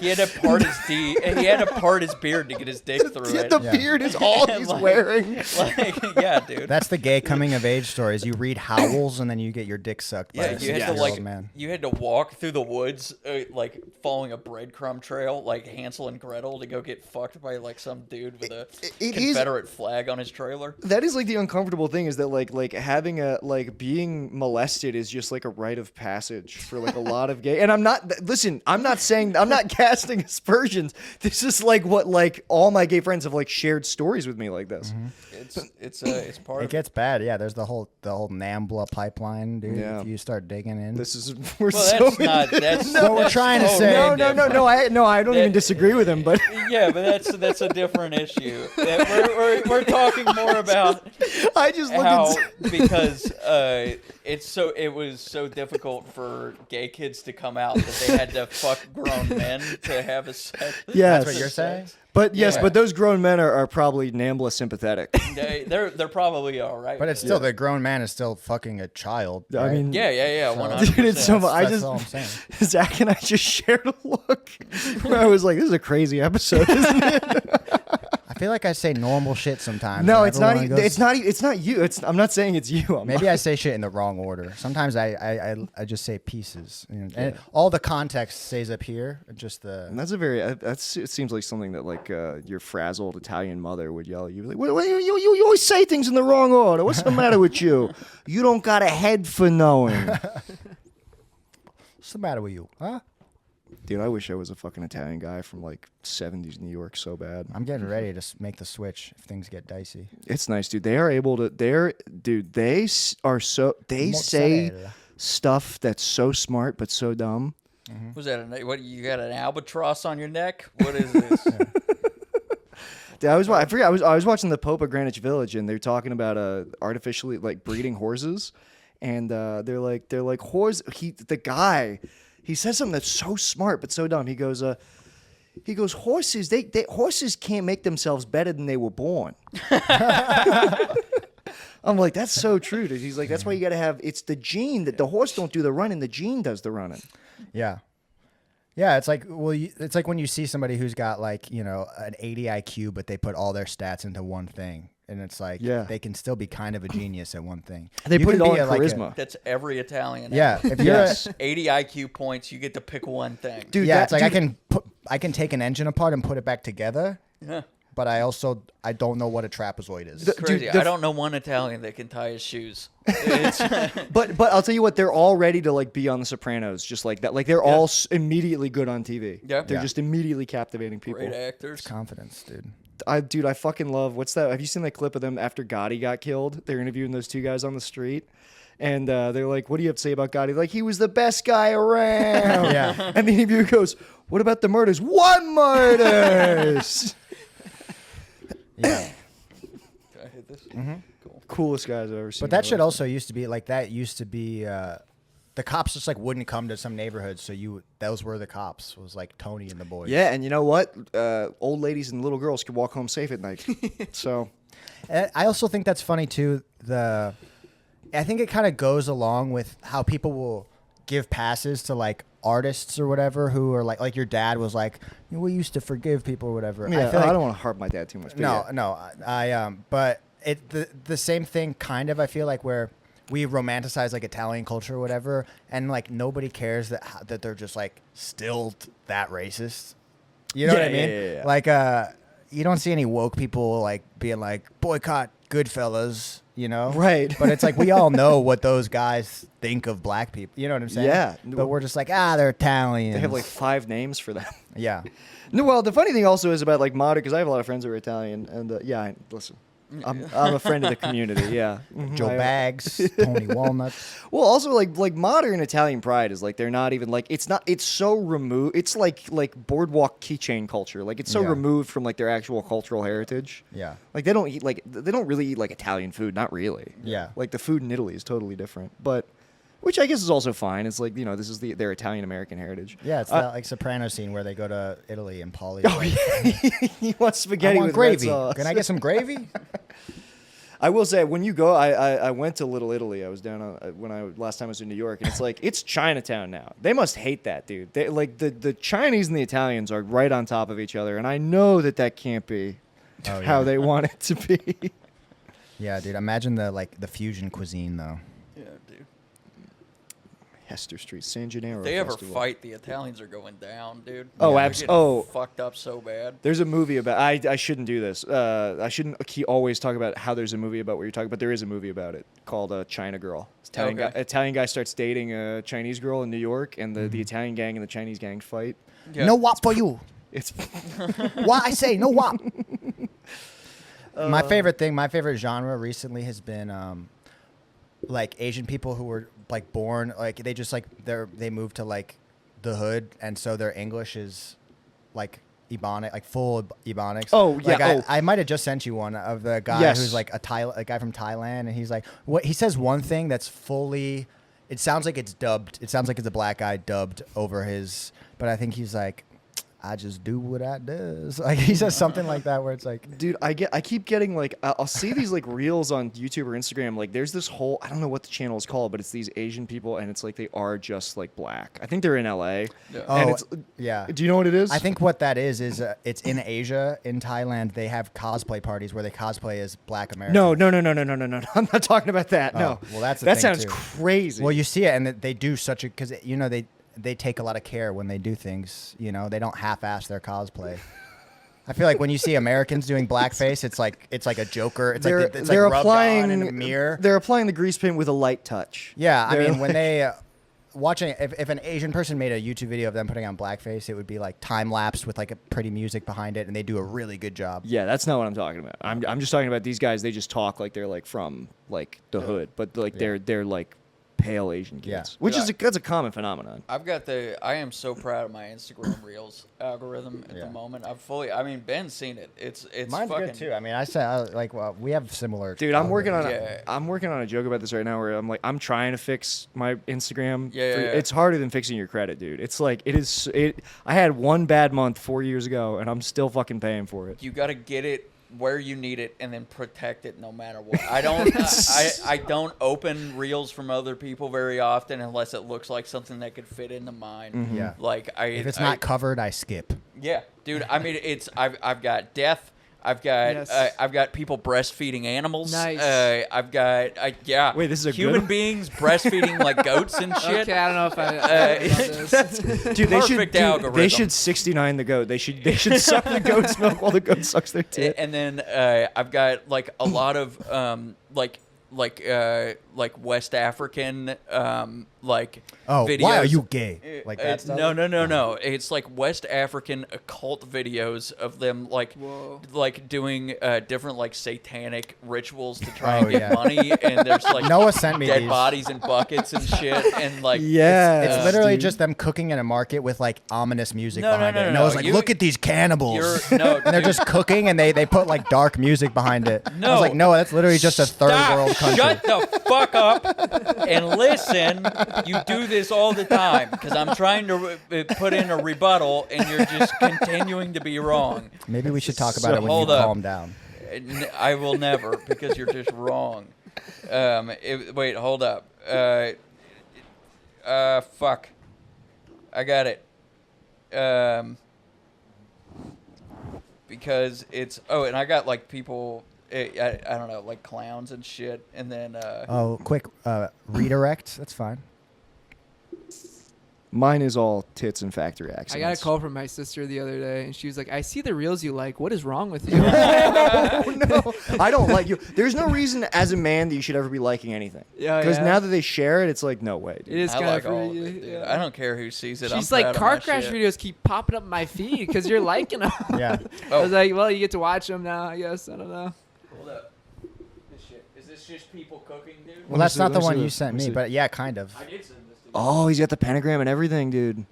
he had to part his beard to get his dick through it. The beard is all he's wearing. Like, yeah, dude. That's the gay coming of age stories. You read Howls and then you get your dick sucked by Yeah, a you had to 60-year-old man. you had to walk through the woods, like following a breadcrumb trail, like Hansel and Gretel, to go get fucked by like some dude with a Confederate flag on his trailer. That is like the uncomfortable thing is that like having being molested is just like a rite of passage for like a lot of gay. And I'm not casting aspersions. This is like what like all my gay friends have like shared stories with me like this. It's part It of gets bad. Yeah, there's the whole NAMBLA pipeline, dude. Yeah. If you start digging in. This is we're Well, so that's not. That's No, we're that's trying to totally say- no. I don't even disagree with him, but Yeah, but that's a different issue. We're talking more about I just look how at because it was so difficult for gay kids to come out that they had to fuck grown men to have a sex. Yes. That's what you're saying? But yes, Yeah. but those grown men are probably NAMBLA sympathetic. They're probably all right. But it's with still it. the grown man is still fucking a child. I right? mean, yeah, 100%. dude, it's so much. That's all I'm saying. Zach and I just shared a look where I was like, "This is a crazy episode, isn't it?" I feel like I say normal shit sometimes. No, and it's not. everyone goes- It's not you. I'm not saying it's you. Maybe I say shit in the wrong order. Sometimes I just say pieces, and all the context stays up here. Just the And that's a very. It seems like something that like your frazzled Italian mother would yell at you. Like, what, you always say things in the wrong order. What's the matter with you? You don't got a head for knowing. what's the matter with you, huh? Dude, I wish I was a fucking Italian guy from like 70s New York so bad. I'm getting ready to make the switch if things get dicey. It's nice, dude. They are able to. They are so. They say Mozzarella. stuff that's so smart but so dumb. Was that what? You got an albatross on your neck? What is this? Dude, I forget. I was watching the Pope of Greenwich Village, and they're talking about artificially like breeding horses, and they're like horse. The guy, he says something that's so smart but so dumb. He goes, horses. Horses can't make themselves better than they were born. I'm like, that's so true, dude. He's like, that's why you got to have. It's the gene that the horse don't do the running. The gene does the running. Yeah. Yeah, it's like it's like when you see somebody who's got like, an 80 IQ, but they put all their stats into one thing. And it's like they can still be kind of a genius at one thing. They You put can it all be in like charisma. That's every Italian. Yeah, if you're Yes. 80 IQ points, you get to pick one thing. Dude, yeah, that- it's like dude, I can take an engine apart and put it back together, Yeah. but I don't know what a trapezoid is. The- Crazy. Dude, I don't know one Italian that can tie his shoes. It's, But I'll tell you what, they're all ready to like be on The Sopranos, just like that. Like they're all immediately good on TV. Yeah. They're Yeah. just immediately captivating people. great actors. Confidence, dude. I fucking love. What's that? Have you seen that clip of them after Gotti got killed? They're interviewing those two guys on the street. And they're like, "What do you have to say about Gotti?" Like, he was the best guy around. Yeah. And the interviewer goes, "What about the murders?" "What murders?" Yeah. Can I hit this? Cool. Coolest guys I've ever seen. But that shit also used to be like that. Used to be the cops just like wouldn't come to some neighborhoods, so those were the cops. Was like Tony and the boys. Yeah, and you know what? Old ladies and little girls could walk home safe at night. So And I also think that's funny too. I think it kind of goes along with how people will give passes to like artists or whatever who are like your dad was like, we used to forgive people or whatever. yeah, I feel like, I don't want to harp my dad too much. But yeah. no, I but the same thing kind of I feel like where we romanticize like Italian culture or whatever, and like nobody cares that they're just like still that racist. You know what I Yeah, mean? yeah. Like you don't see any woke people like being like boycott Goodfellas, Right. But it's like we all know what those guys think of black people. You know what I'm saying? Yeah. But we're just like they're Italian. They have like 5 names for them. yeah. No, well, the funny thing also is about like modern, because I have a lot of friends who are Italian, and listen, I'm a friend of the community. Yeah, Joe Bags, Tony Walnuts. Well, also like modern Italian pride is like they're not even like it's so removed. It's like boardwalk keychain culture. Like it's so Yeah. removed from like their actual cultural heritage. Yeah. Like they don't really eat like Italian food. Not really. Yeah. Like the food in Italy is totally different, but. Which I guess is also fine. It's like, this is their Italian American heritage. Yeah, it's that like Soprano scene where they go to Italy and Paulie's like, He wants I spaghetti want with gravy. red sauce. Can I get some gravy? I will say, when you go, I went to Little Italy. I was down last time I was in New York, and it's like it's Chinatown now. They must hate that, dude. They like the Chinese and the Italians are right on top of each other, and I know that can't be Oh, how yeah. they want it to be. Yeah, dude. Imagine the fusion cuisine though. Yeah, dude. Hester Street, San Gennaro. If they ever Festival. fight, the Italians are going down, dude. Oh, They're abs- getting oh. fucked up so bad. There's a movie about. I shouldn't do this. I shouldn't always talk about how there's a movie about what you're talking about. There is a movie about it called China Girl. Italian guy starts dating a Chinese girl in New York, and the Italian gang and the Chinese gang fight. Yeah. No wop for you. It's Why I say no wop. My favorite genre recently has been like Asian people who were like born like they just like they moved to like the hood, and so their English is like Ebonic, like full Ebonics. Oh, yeah. Like I might have just sent you one of the guy Yes. who's like a guy from Thailand, and he's like, what he says one thing that's fully. It sounds like it's dubbed. It sounds like it's a black guy dubbed over his. But I think he's like, I just do what I does. Like he says something like that where it's like, Dude, I keep getting like I'll see these like reels on YouTube or Instagram. Like there's this whole I don't know what the channel is called, but it's these Asian people and it's like they are just like black. I think they're in LA. Yeah. And oh it's, yeah. do you know what it is? I think what that is it's in Asia, in Thailand. They have cosplay parties where they cosplay as Black Americans. No. I'm not talking about that. Oh, no. well, that's the that thing, sounds too. crazy. Well, you see it, and they do such a because you know they take a lot of care when they do things. You know, they don't half-ass their cosplay. I feel like when you see Americans doing blackface, it's like a Joker. It's like it's like rubbed on in a mirror. They're applying the grease paint with a light touch. Yeah, I They're mean when they watching if an Asian person made a YouTube video of them putting on blackface, it would be like time lapsed with like a pretty music behind it, and they do a really good job. Yeah, that's not what I'm talking about. I'm just talking about these guys. They just talk like they're like from like the hood, but like they're like pale Asian kids, Yeah. which Dude, is that's a common phenomenon. I am so proud of my Instagram Reels algorithm at Yeah. the moment. Ben's seen it. It's Mine's fucking good too. I mean, I said like well, we have similar. Dude, I'm working on Yeah. I'm working on a joke about this right now where I'm trying to fix my Instagram. Yeah. It's harder than fixing your credit, dude. It's like I had one bad month 4 years ago and I'm still fucking paying for it. You got to get it where you need it and then protect it no matter what. I don't I don't open reels from other people very often unless it looks like something that could fit into mine. Mm-hmm. Yeah. Like If it's not covered, I skip. yeah, dude. I mean, I've got death. I've got Yes. I've got people breastfeeding animals. Nice. I've got Wait, this is a human good- beings breastfeeding like goats and shit. Okay, I don't know if I about this. Dude, Perfect algorithm. they should 69 the goat. They should suck the goat's milk while the goat sucks their tit. And then I've got like a lot of like West African like Oh, videos. why are you gay? Like that stuff? No. It's like West African occult videos of them like Whoa. like doing different like satanic rituals to try Oh, and get yeah. money, and there's like Noah sent me dead these. bodies in buckets and shit, and like Yeah. It's literally just them cooking in a market with like ominous music No, no, behind no, it. no, And I was no. like, You- look at these cannibals. No, and they're dude. just cooking, and they put like dark music behind it. I No. was like, no, that's literally just a third Stop. world country. Shut the fuck up and listen. You do this all the time because I'm trying to put in a rebuttal and you're just continuing to be wrong. Maybe we should talk about it when you Hold up. calm down. I will never because you're just wrong. Wait, hold up. Fuck. I got it. Because it's and I got like people. I don't know, like clowns and shit, and then Oh, quick redirect. That's fine. Mine is all tits and factory accidents. I got a call from my sister the other day, and she was like, "I see the reels you like. What is wrong with you?" Oh, no, I don't like you. There's no reason as a man that you should ever be liking anything. Yeah, Because yeah. now that they share it, it's like, no way, dude. It is I kind like of all of for it, you. dude. Yeah. I don't care who sees it. She's I'm like, proud of car my crash shit. videos keep popping up my feed because you're liking them. Yeah. I was like, well, you get to watch them now, I guess. I don't know. Hold up. This shit. Is this just people cooking, dude? Well, that's see, not let the me one see you this. sent Let me me, see. but yeah, kind of. I did send this to you. Oh, he's got the pentagram and everything, dude.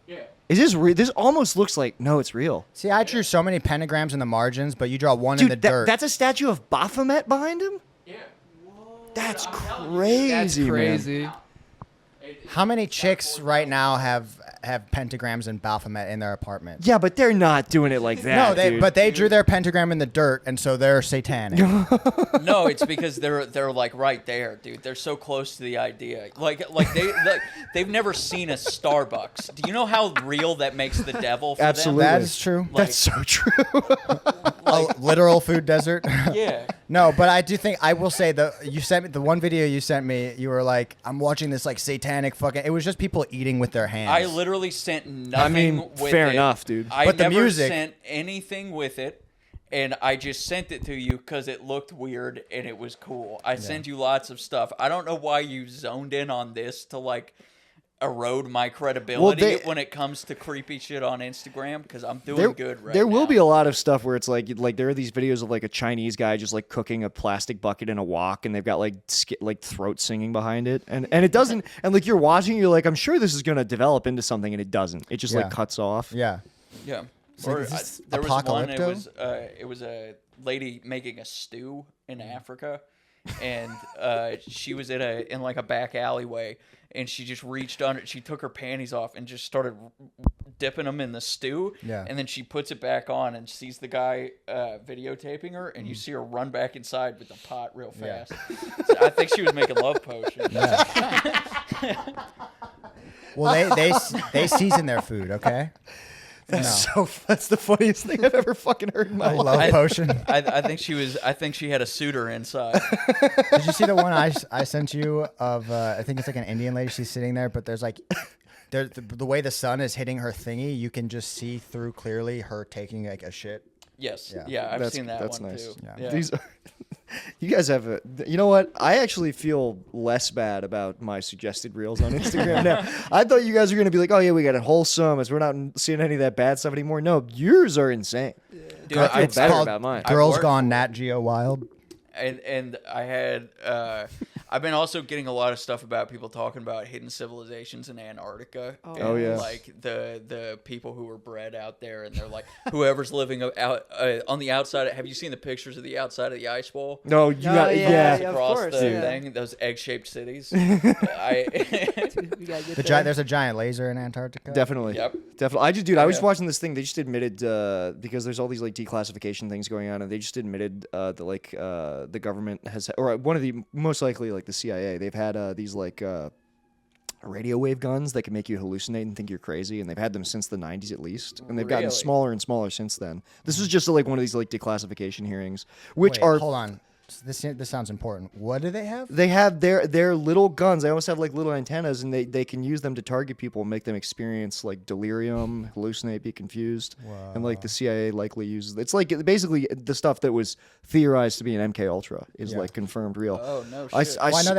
Yeah. Is this real? This almost looks like, no, it's real. See, I drew so many pentagrams in the margins, but you draw one Dude, in the dirt. that's a statue of Baphomet behind him? Yeah. That's I'm telling you, crazy, That's man. crazy. How many chicks right now have pentagrams and Baphomet in their apartment? Yeah, but they're not doing it like that, No, dude. but they drew their pentagram in the dirt, and so they're satanic. No, it's because they're like right there, dude. They're so close to the idea. They've never seen a Starbucks. Do you know how real that makes the devil for Absolutely. That is true. Like- That's so true. A literal food desert. them? Yeah. No, but I do think I will say you sent me the one video you sent me. You were like, I'm watching this like satanic fucking. It was just people eating with their hands. I literally sent nothing I mean, with fair it. enough, dude. I But the never music- sent anything with it, and I just sent it to you because it looked weird and it was cool. I send you lots of stuff. I don't know why you zoned in on this to like erode my credibility Well, when it comes to creepy shit on Instagram because I'm doing good right now. There will be a lot of stuff where it's like there are these videos of like a Chinese guy just like cooking a plastic bucket in a wok, and they've got like throat singing behind it, and it doesn't, and like you're watching, you're like, I'm sure this is gonna develop into something, and it doesn't. It just like cuts off. Yeah. Yeah. So Or is this there was one. apocalypto? It was a lady making a stew in Africa, and she was in like a back alleyway, and she just reached under. She took her panties off and just started dipping them in the stew. Yeah. And then she puts it back on and sees the guy videotaping her, and you see her run back inside with the pot real fast. So I think she was making love potions. Yeah. Well, they season their food, okay? That's that's the funniest thing I've ever fucking heard in my life. Love potion. I think she was. I think she had a suitor inside. Did you see the one I sent you of? I think it's like an Indian lady. She's sitting there, but there's like, the way the sun is hitting her thingy, you can just see through clearly her taking like a shit. Yes. Yeah. Yeah, I've seen that that's one nice. too. Yeah. These are, you guys have a. You know what? I actually feel less bad about my suggested reels on Instagram now. I thought you guys were gonna be like, oh yeah, we got it wholesome, as we're not seeing any of that bad stuff anymore. No, yours are insane. Dude, I feel It's better called about mine. Girls worked- Gone Nat Geo Wild. And I had I've been also getting a lot of stuff about people talking about hidden civilizations in Antarctica. Oh. And Oh, yeah. like the people who were bred out there, and they're like whoever's living out on the outside. Have you seen the pictures of the outside of the ice wall? No, you got yeah. yeah. Of Across course, the yeah. thing, those egg-shaped cities. I We gotta get there. There's a giant laser in Antarctica. Definitely. Yep. Definitely. I was yeah. watching this thing. They just admitted because there's all these like declassification things going on, and they just admitted that like the government has, or one of the most likely like the CIA. They've had these like radio wave guns that can make you hallucinate and think you're crazy, and they've had them since the 90s at least, and they've gotten Really? smaller and smaller since then. This was just like one of these like declassification hearings, which Wait, are hold on. This sounds important. What do they have? they have their little guns. They almost have like little antennas, and they can use them to target people and make them experience like delirium, hallucinate, be confused. And like the CIA likely uses it's like basically the stuff that was theorized to be an MK Ultra is like confirmed real. Oh no I, shit. I, Well, I know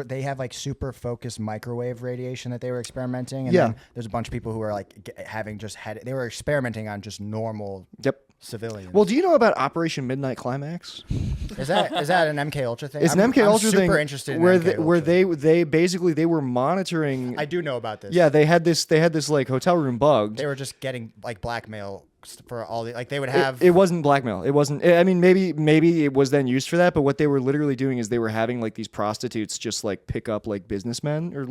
they have like super focused microwave radiation that they were experimenting, and Yeah. then there's a bunch of people who are like they were experimenting on just normal Yep. civilians. Well, do you know about Operation Midnight Climax? is that an MK Ultra thing? It's an MK Ultra super thing. interested in where MK they, where Ultra. they basically they were monitoring. I do know about this. Yeah, they had this like hotel room bugged. They were just getting like blackmail for all the like they would have. It wasn't blackmail. It wasn't. I mean, maybe it was then used for that. But what they were literally doing is they were having like these prostitutes just like pick up like businessmen or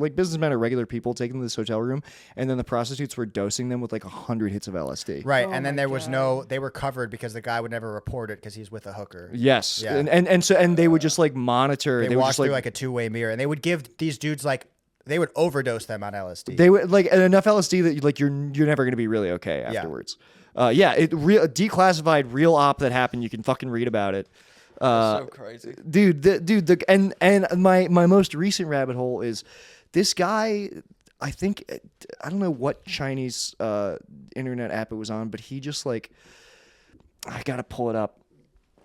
regular people, taking them to this hotel room, and then the prostitutes were dosing them with like 100 hits of LSD. Right, Oh and then my there was God. they were covered because the guy would never report it because he's with a hooker. Yes. Yeah. And they would just like monitor. They would walked just through like a two-way mirror, and they would give these dudes like they would overdose them on LSD. They would like enough LSD that you're never gonna be really okay afterwards. Declassified real op that happened. You can fucking read about it. so crazy. And my most recent rabbit hole is this guy. I think I don't know what Chinese internet app it was on, but he just like I gotta pull it up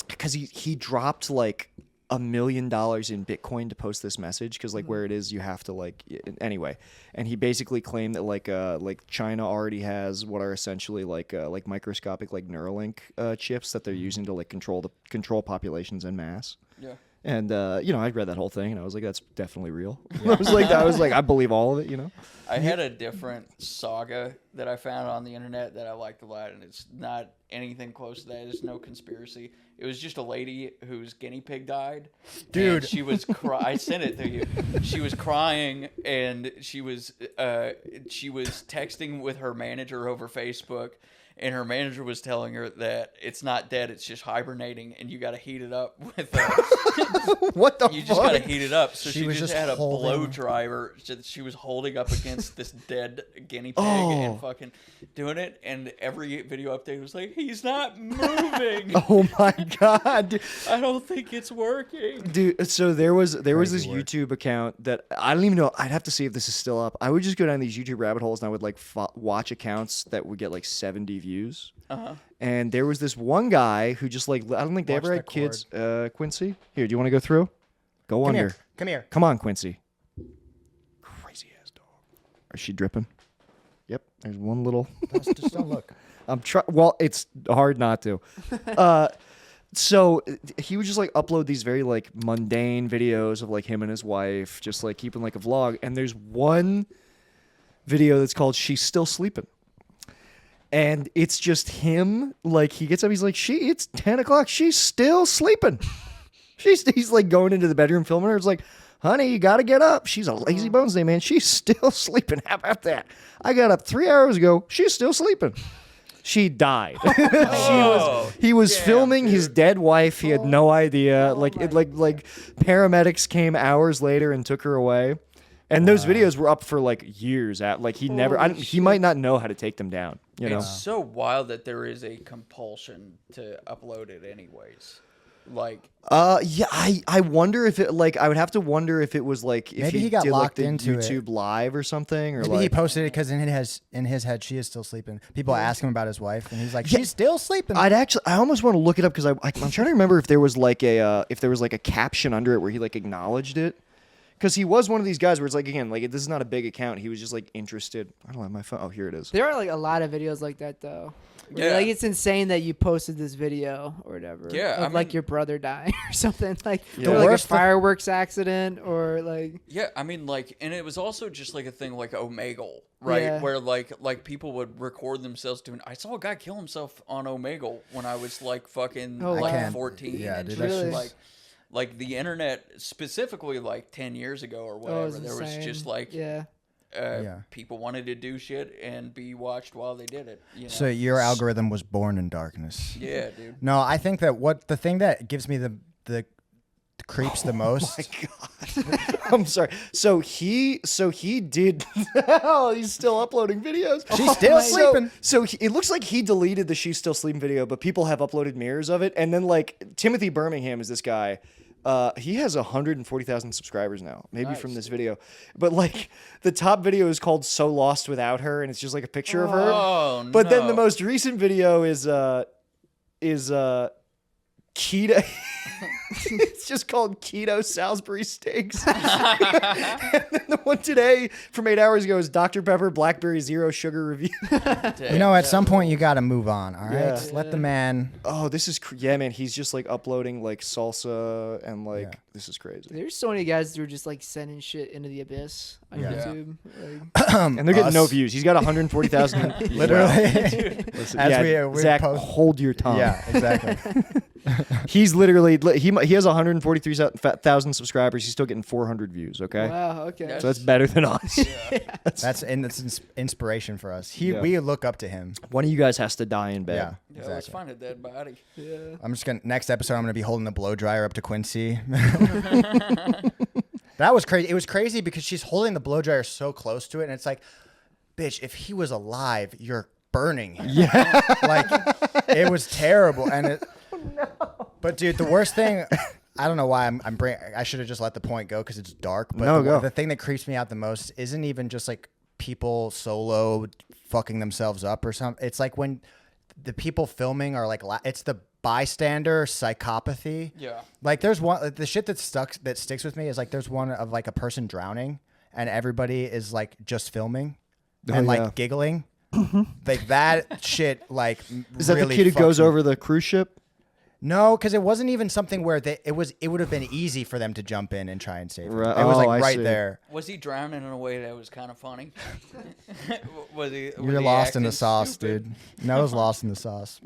because he dropped like $1 million in Bitcoin to post this message because like where it is you have to like anyway, and he basically claimed that like China already has what are essentially like microscopic like Neuralink chips that they're using to like control populations en masse. Yeah. And I read that whole thing and I was like, that's definitely real. I was like, I believe all of it. I had a different saga that I found on the internet that I liked a lot, and it's not anything close to that. It's no conspiracy. It was just a lady whose guinea pig died. Dude. And she was I sent it to you. She was crying, and she was texting with her manager over Facebook, and her manager was telling her that it's not dead, it's just hibernating, and you got to heat it up with What the you fuck? just got to heat it up. So She she was just just had a blow holding- dryer that she was holding up against this dead guinea pig Oh. and fucking doing it. And every video update was like, he's not moving. Oh my god. I don't think it's working. Dude, so there was this Crazy work. YouTube account that I don't even know. I'd have to see if this is still up. I would just go down these YouTube rabbit holes and I would like watch accounts that would get like 70 views. Uh-huh. And there was this one guy who just like I don't think they Watch ever had the kids. Quincy, here, do you want to go through? Go Come under. here. Come here. Come on, Quincy. Crazy ass dog. Is she dripping? Yep. There's one little. Just don't look. Well, it's hard not to. So he would just like upload these very like mundane videos of like him and his wife, just like keeping like a vlog. And there's one video that's called "She's Still Sleeping," and it's just him. Like he gets up, he's like, it's 10 o'clock. She's still sleeping. He's like going into the bedroom filming her. It's like, honey, you got to get up. She's a lazy bones day, man. She's still sleeping. How about that? I got up 3 hours ago. She's still sleeping. She died. He was filming his dead wife. He had no idea. Like paramedics came hours later and took her away. And those videos were up for like years. He might not know how to take them down. You know, it's so wild that there is a compulsion to upload it anyways. Like, yeah, I wonder if it like I would have to wonder if it was like if maybe he got did, locked like, the into YouTube live or something, or maybe like he posted it because in his head she is still sleeping. People ask him about his wife, and he's like, she's still sleeping. I almost want to look it up because I'm trying to remember if there was like a caption under it where he like acknowledged it. Because he was one of these guys where it's like, again, like this is not a big account. He was just like interested. I don't have my phone. Oh, here it is. There are like a lot of videos like that though. Yeah. Like it's insane that you posted this video or whatever. Yeah, of like your brother dying or something. Like Yeah. or like a fireworks accident or like. yeah, I mean, like, and it was also just like a thing like Omegle, right? Yeah. Where like people would record themselves doing. I saw a guy kill himself on Omegle when I was like fucking Oh, like wow. 14. Yeah, and dude, just, that's Really? just- like the internet specifically like 10 years ago or whatever. Oh, it was there was insane. just like yeah. people wanted to do shit and be watched while they did it. You know? So your algorithm was born in darkness. yeah, dude. No, I think that the thing that gives me the creeps the most. I'm sorry. So he did. Oh, he's still uploading videos. She's still So- sleeping. So it looks like he deleted the "She's Still Sleeping" video, but people have uploaded mirrors of it. And then like Timothy Birmingham is this guy. He has 140,000 subscribers now, maybe from this video. But like the top video is called "So Lost Without Her," and it's just like a picture of her. Oh, But then the no. most recent video is keto. It's just called Keto Salisbury Steaks. And then the one today from 8 hours ago is Dr. Pepper Blackberry Zero Sugar Review. You know, at some point you got to move on. All right, Yeah. let the man. Oh, this is yeah, man. He's just like uploading like salsa and like Yeah. this is crazy. There's so many guys who are just like sending shit into the abyss on Yeah. YouTube. Like, And they're getting no Us. views. He's got 140,000. Literally. Listen, As yeah, we Zach, post- hold your tongue. Yeah, exactly. He's literally he has 143,000 subscribers. He's still getting 400 views. Okay, wow. Okay. so that's better than us. That's inspiration for us. Yeah. We look up to him. One of you guys has to die in Yeah, bed. Yeah, let's exactly. find a dead body. Yeah. I'm just gonna next episode. I'm gonna be holding the blow dryer up to Quincy. That was crazy. It was crazy because she's holding the blow dryer so close to it, and it's like, bitch, if he was alive, you're burning him. Yeah, like it was terrible. And it, but dude, the worst thing. I don't know why I should have just let the point go because it's dark. But No, go. the thing that creeps me out the most isn't even just like people solo fucking themselves up or something. It's like when the people filming are like, it's the bystander psychopathy. Yeah. Like there's one, like, the shit that sticks with me is like there's one of like a person drowning and everybody is like just filming and like yeah. giggling. Like that shit. Like Is that really the kid who goes fucking- over the cruise ship? No, because it wasn't even something where it would have been easy for them to jump in and try and save him. Right. It was Oh, like I right see. there. Was he drowning in a way that was kind of funny? was he? was You're he lost in the acting sauce, stupid? dude. Noah's lost in the sauce.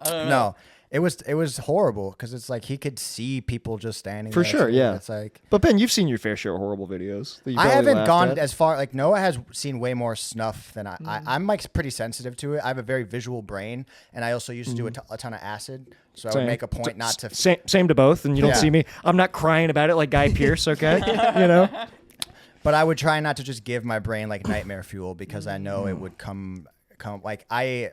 I don't know. No, it was horrible because it's like he could see people just standing For there, sure, too. yeah. It's like But Ben, you've seen your fair share of horrible videos. that you I probably haven't laughed gone at. as far. Like Noah has seen way more snuff than I'm like pretty sensitive to it. I have a very visual brain, and I also used to do a ton of acid, so I would Same. make a point not to. Same to both, and you don't Yeah. see me. I'm not crying about it like Guy Pearce, okay? You know? But I would try not to just give my brain like nightmare fuel because I know it would come like I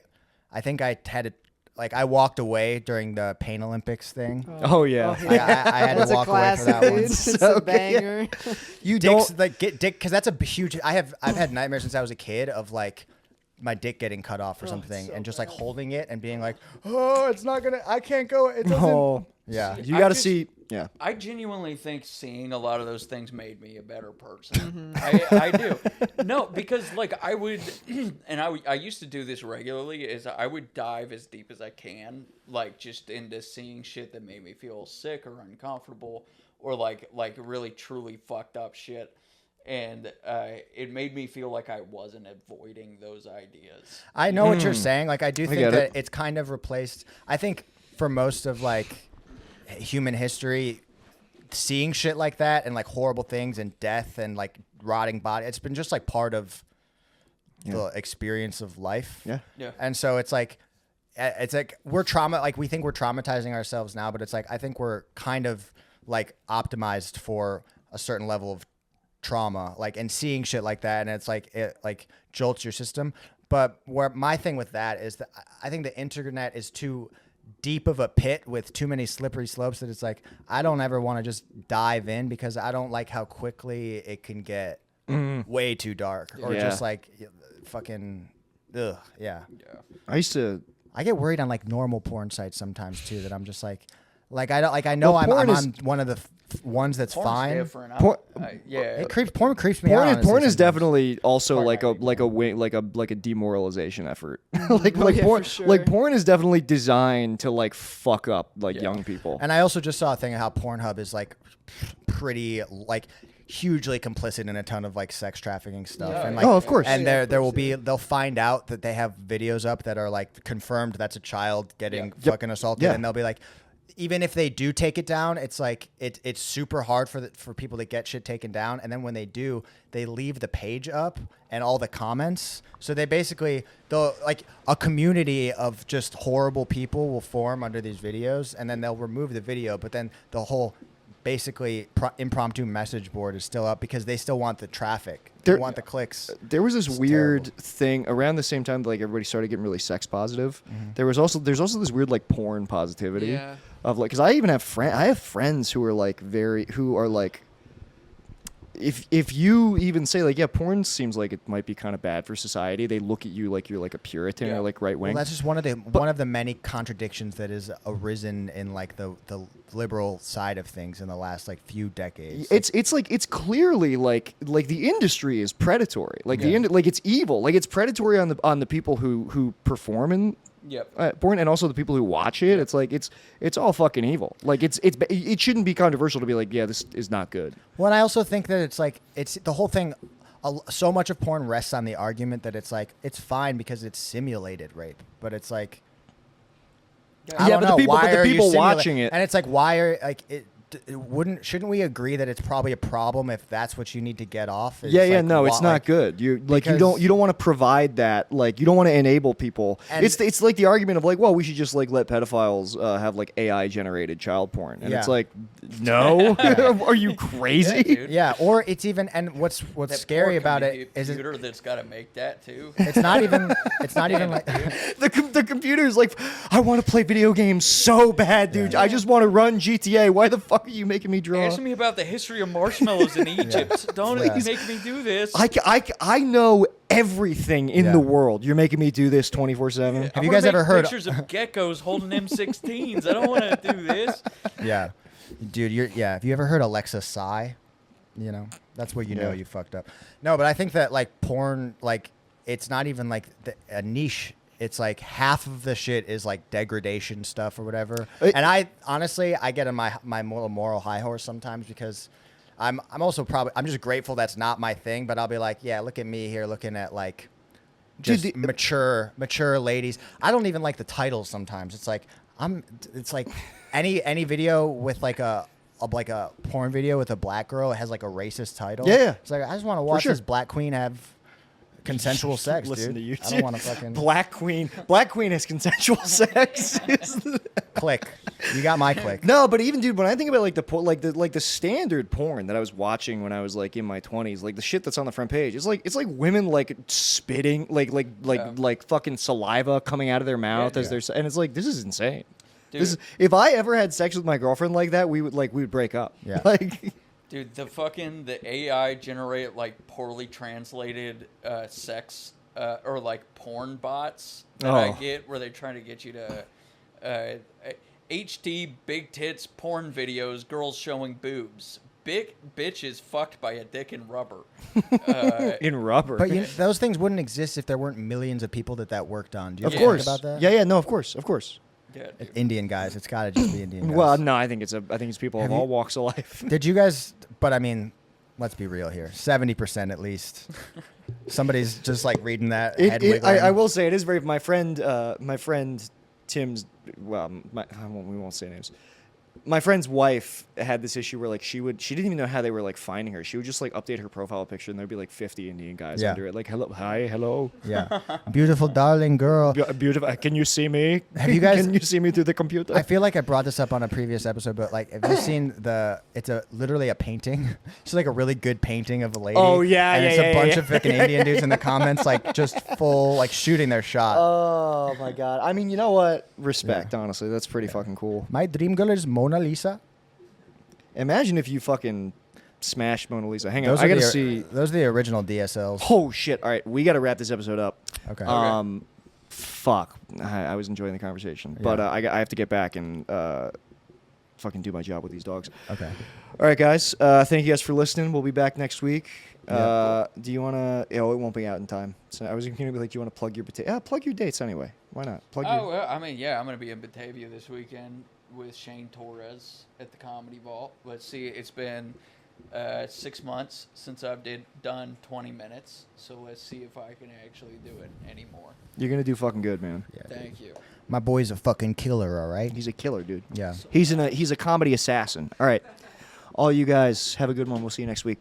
think I had it like I walked away during the Pain Olympics thing. Oh yeah. I had to That's a walk away for classic, that dude. one. It's So a good. banger. You Dick's don't. like get dick because that's a huge. I've had nightmares since I was a kid of like my dick getting cut off or something and just like holding it and being like, oh, it's not gonna. I can't go. It doesn't. No. Yeah. You I got to just- see. Yeah. I genuinely think seeing a lot of those things made me a better person. I do. No, because like I would, and I used to do this regularly, is I would dive as deep as I can, like just into seeing shit that made me feel sick or uncomfortable or like really truly fucked up shit. And it made me feel like I wasn't avoiding those ideas. I know what you're saying. Like, I do think get that it. it's kind of replaced. I think for most of like human history, seeing shit like that and like horrible things and death and like rotting body, it's been just like part of the experience of life. Yeah. Yeah. And so it's like we're we think we're traumatizing ourselves now, but it's like I think we're kind of like optimized for a certain level of trauma, like, and seeing shit like that, and it's like it like jolts your system. But where my thing with that is that I think the internet is too deep of a pit with too many slippery slopes that it's like I don't ever want to just dive in because I don't like how quickly it can get way too dark or just like fucking ugh. Yeah. I get worried on like normal porn sites sometimes too, that I'm just like I know I'm on one of the ones that's Porn's fine. different. Yeah. Porn creeps me out. honestly, Porn is sometimes. definitely also Porn like a demoralization effort. like yeah, porn, for sure. like porn is definitely designed to like fuck up like young people. And I also just saw a thing of how Pornhub is like pretty like hugely complicit in a ton of like sex trafficking stuff. Yeah. And like, Oh, of course. And they'll find out that they have videos up that are like confirmed that's a child getting fucking assaulted, Yeah. and they'll be like, even if they do take it down, it's like it's super hard for people to get shit taken down. And then when they do, they leave the page up and all the comments. So they basically, they'll like a community of just horrible people will form under these videos, and then they'll remove the video. But then the whole basically impromptu message board is still up because they still want the traffic. They want the clicks. There was this It's weird terrible. thing around the same time that, like, everybody started getting really sex positive. There's also this weird like porn positivity Yeah. of like, because I even have friends who are like if you even say like, yeah, porn seems like it might be kind of bad for society, they look at you like you're like a Puritan or like right wing. Well, that's just one of the many contradictions that has arisen in like the liberal side of things in the last like few decades. It's clearly like the industry is predatory. Like like it's evil. Like it's predatory on the people who perform in porn, and also the people who watch it. It's like it's all fucking evil. Like it shouldn't be controversial to be like, yeah, this is not good. Well, and I also think that it's the whole thing. So much of porn rests on the argument that it's like it's fine because it's simulated rape, but it's like I don't know, why are you watching it, and it's like why are like it. Shouldn't we agree that it's probably a problem if that's what you need to get off? No, it's not good. You don't want to provide that. Like, you don't want to enable people. It's like the argument of like, well, we should just like let pedophiles have like AI generated child porn, and it's like, no, are you crazy? Yeah, or it's even, and what's That scary poor about it is computer that's got to make that too. it's not even like The computer's like, I want to play video games so bad, dude. I just want to run GTA. Why the fuck are you making me draw? Ask me about the history of marshmallows in Egypt. Don't make me do this. I know everything in the world. You're making me do this 24/7. Have you guys ever heard pictures of geckos holding M16s? I don't want to do this. Yeah, dude, have you ever heard Alexa sigh? You know, that's where you know you fucked up. No, but I think that like porn, like it's not even like a niche. It's like half of the shit is like degradation stuff or whatever. And I honestly, I get on my moral high horse sometimes because I'm also I'm just grateful that's not my thing. But I'll be like, yeah, look at me here looking at like just mature ladies. I don't even like the titles sometimes. It's like any video with like a porn video with a black girl, it has like a racist title. Yeah. It's like I just want to watch this black queen have consensual sex, Listen dude. to you. I don't want to fucking Black Queen has consensual sex. click. You got my click. No, but even dude, when I think about like the standard porn that I was watching when I was like in my 20s, like the shit that's on the front page, it's like women like spitting like fucking saliva coming out of their mouth as they're, and it's like, this is insane. Dude. If I ever had sex with my girlfriend like that, we would break up. Yeah. Like, Dude, the AI generate like poorly translated sex or like porn bots that I get where they're trying to get you to HD big tits porn videos, girls showing boobs. Big bitch is fucked by a dick in rubber. In rubber. But those things wouldn't exist if there weren't millions of people that worked on. Do you Of ever course. think about that? Yeah, no, of course. Yeah, dude. Indian guys. It's got to just be Indian guys. Well, no, I think it's people of all walks of life. Did you guys? But I mean, let's be real here. 70% at least. Somebody's just like reading that. Head wiggling. I will say it is very. My friend Tim's. Well, we won't say names. My friend's wife had this issue where like she didn't even know how they were like finding her. She would just like update her profile picture and there'd be like 50 Indian guys under it, like hello. Yeah, beautiful darling girl. Beautiful. Can you see me? Have you guys? Can you see me through the computer? I feel like I brought this up on a previous episode, but like, have you seen it's literally a painting. It's like a really good painting of a lady. Oh yeah, and yeah, it's a bunch of freaking yeah. Indian dudes in the comments, like just full like shooting their shot. Oh my god. I mean, you know what? Respect, honestly. That's pretty fucking cool. My dream girl is Mona Lisa. Imagine if you fucking smashed Mona Lisa. Hang on, I gotta see. Those are the original DSLs. Oh shit! All right, we gotta wrap this episode up. Okay. Fuck. I was enjoying the conversation, but I have to get back and fucking do my job with these dogs. Okay. All right, guys. Thank you guys for listening. We'll be back next week. Do you wanna? It won't be out in time. So I was gonna be like, do you wanna plug your plug your dates anyway? Why not? Well, I mean, yeah, I'm gonna be in Batavia this weekend with Shane Torres at the Comedy Vault. Let's see, it's been 6 months since I've done 20 minutes, so let's see if I can actually do it anymore. You're gonna do fucking good, man. Yeah. Thank you. My boy's a fucking killer. All right. He's a killer, dude. Yeah. He's a comedy assassin. All right, all you guys have a good one. We'll see you next week.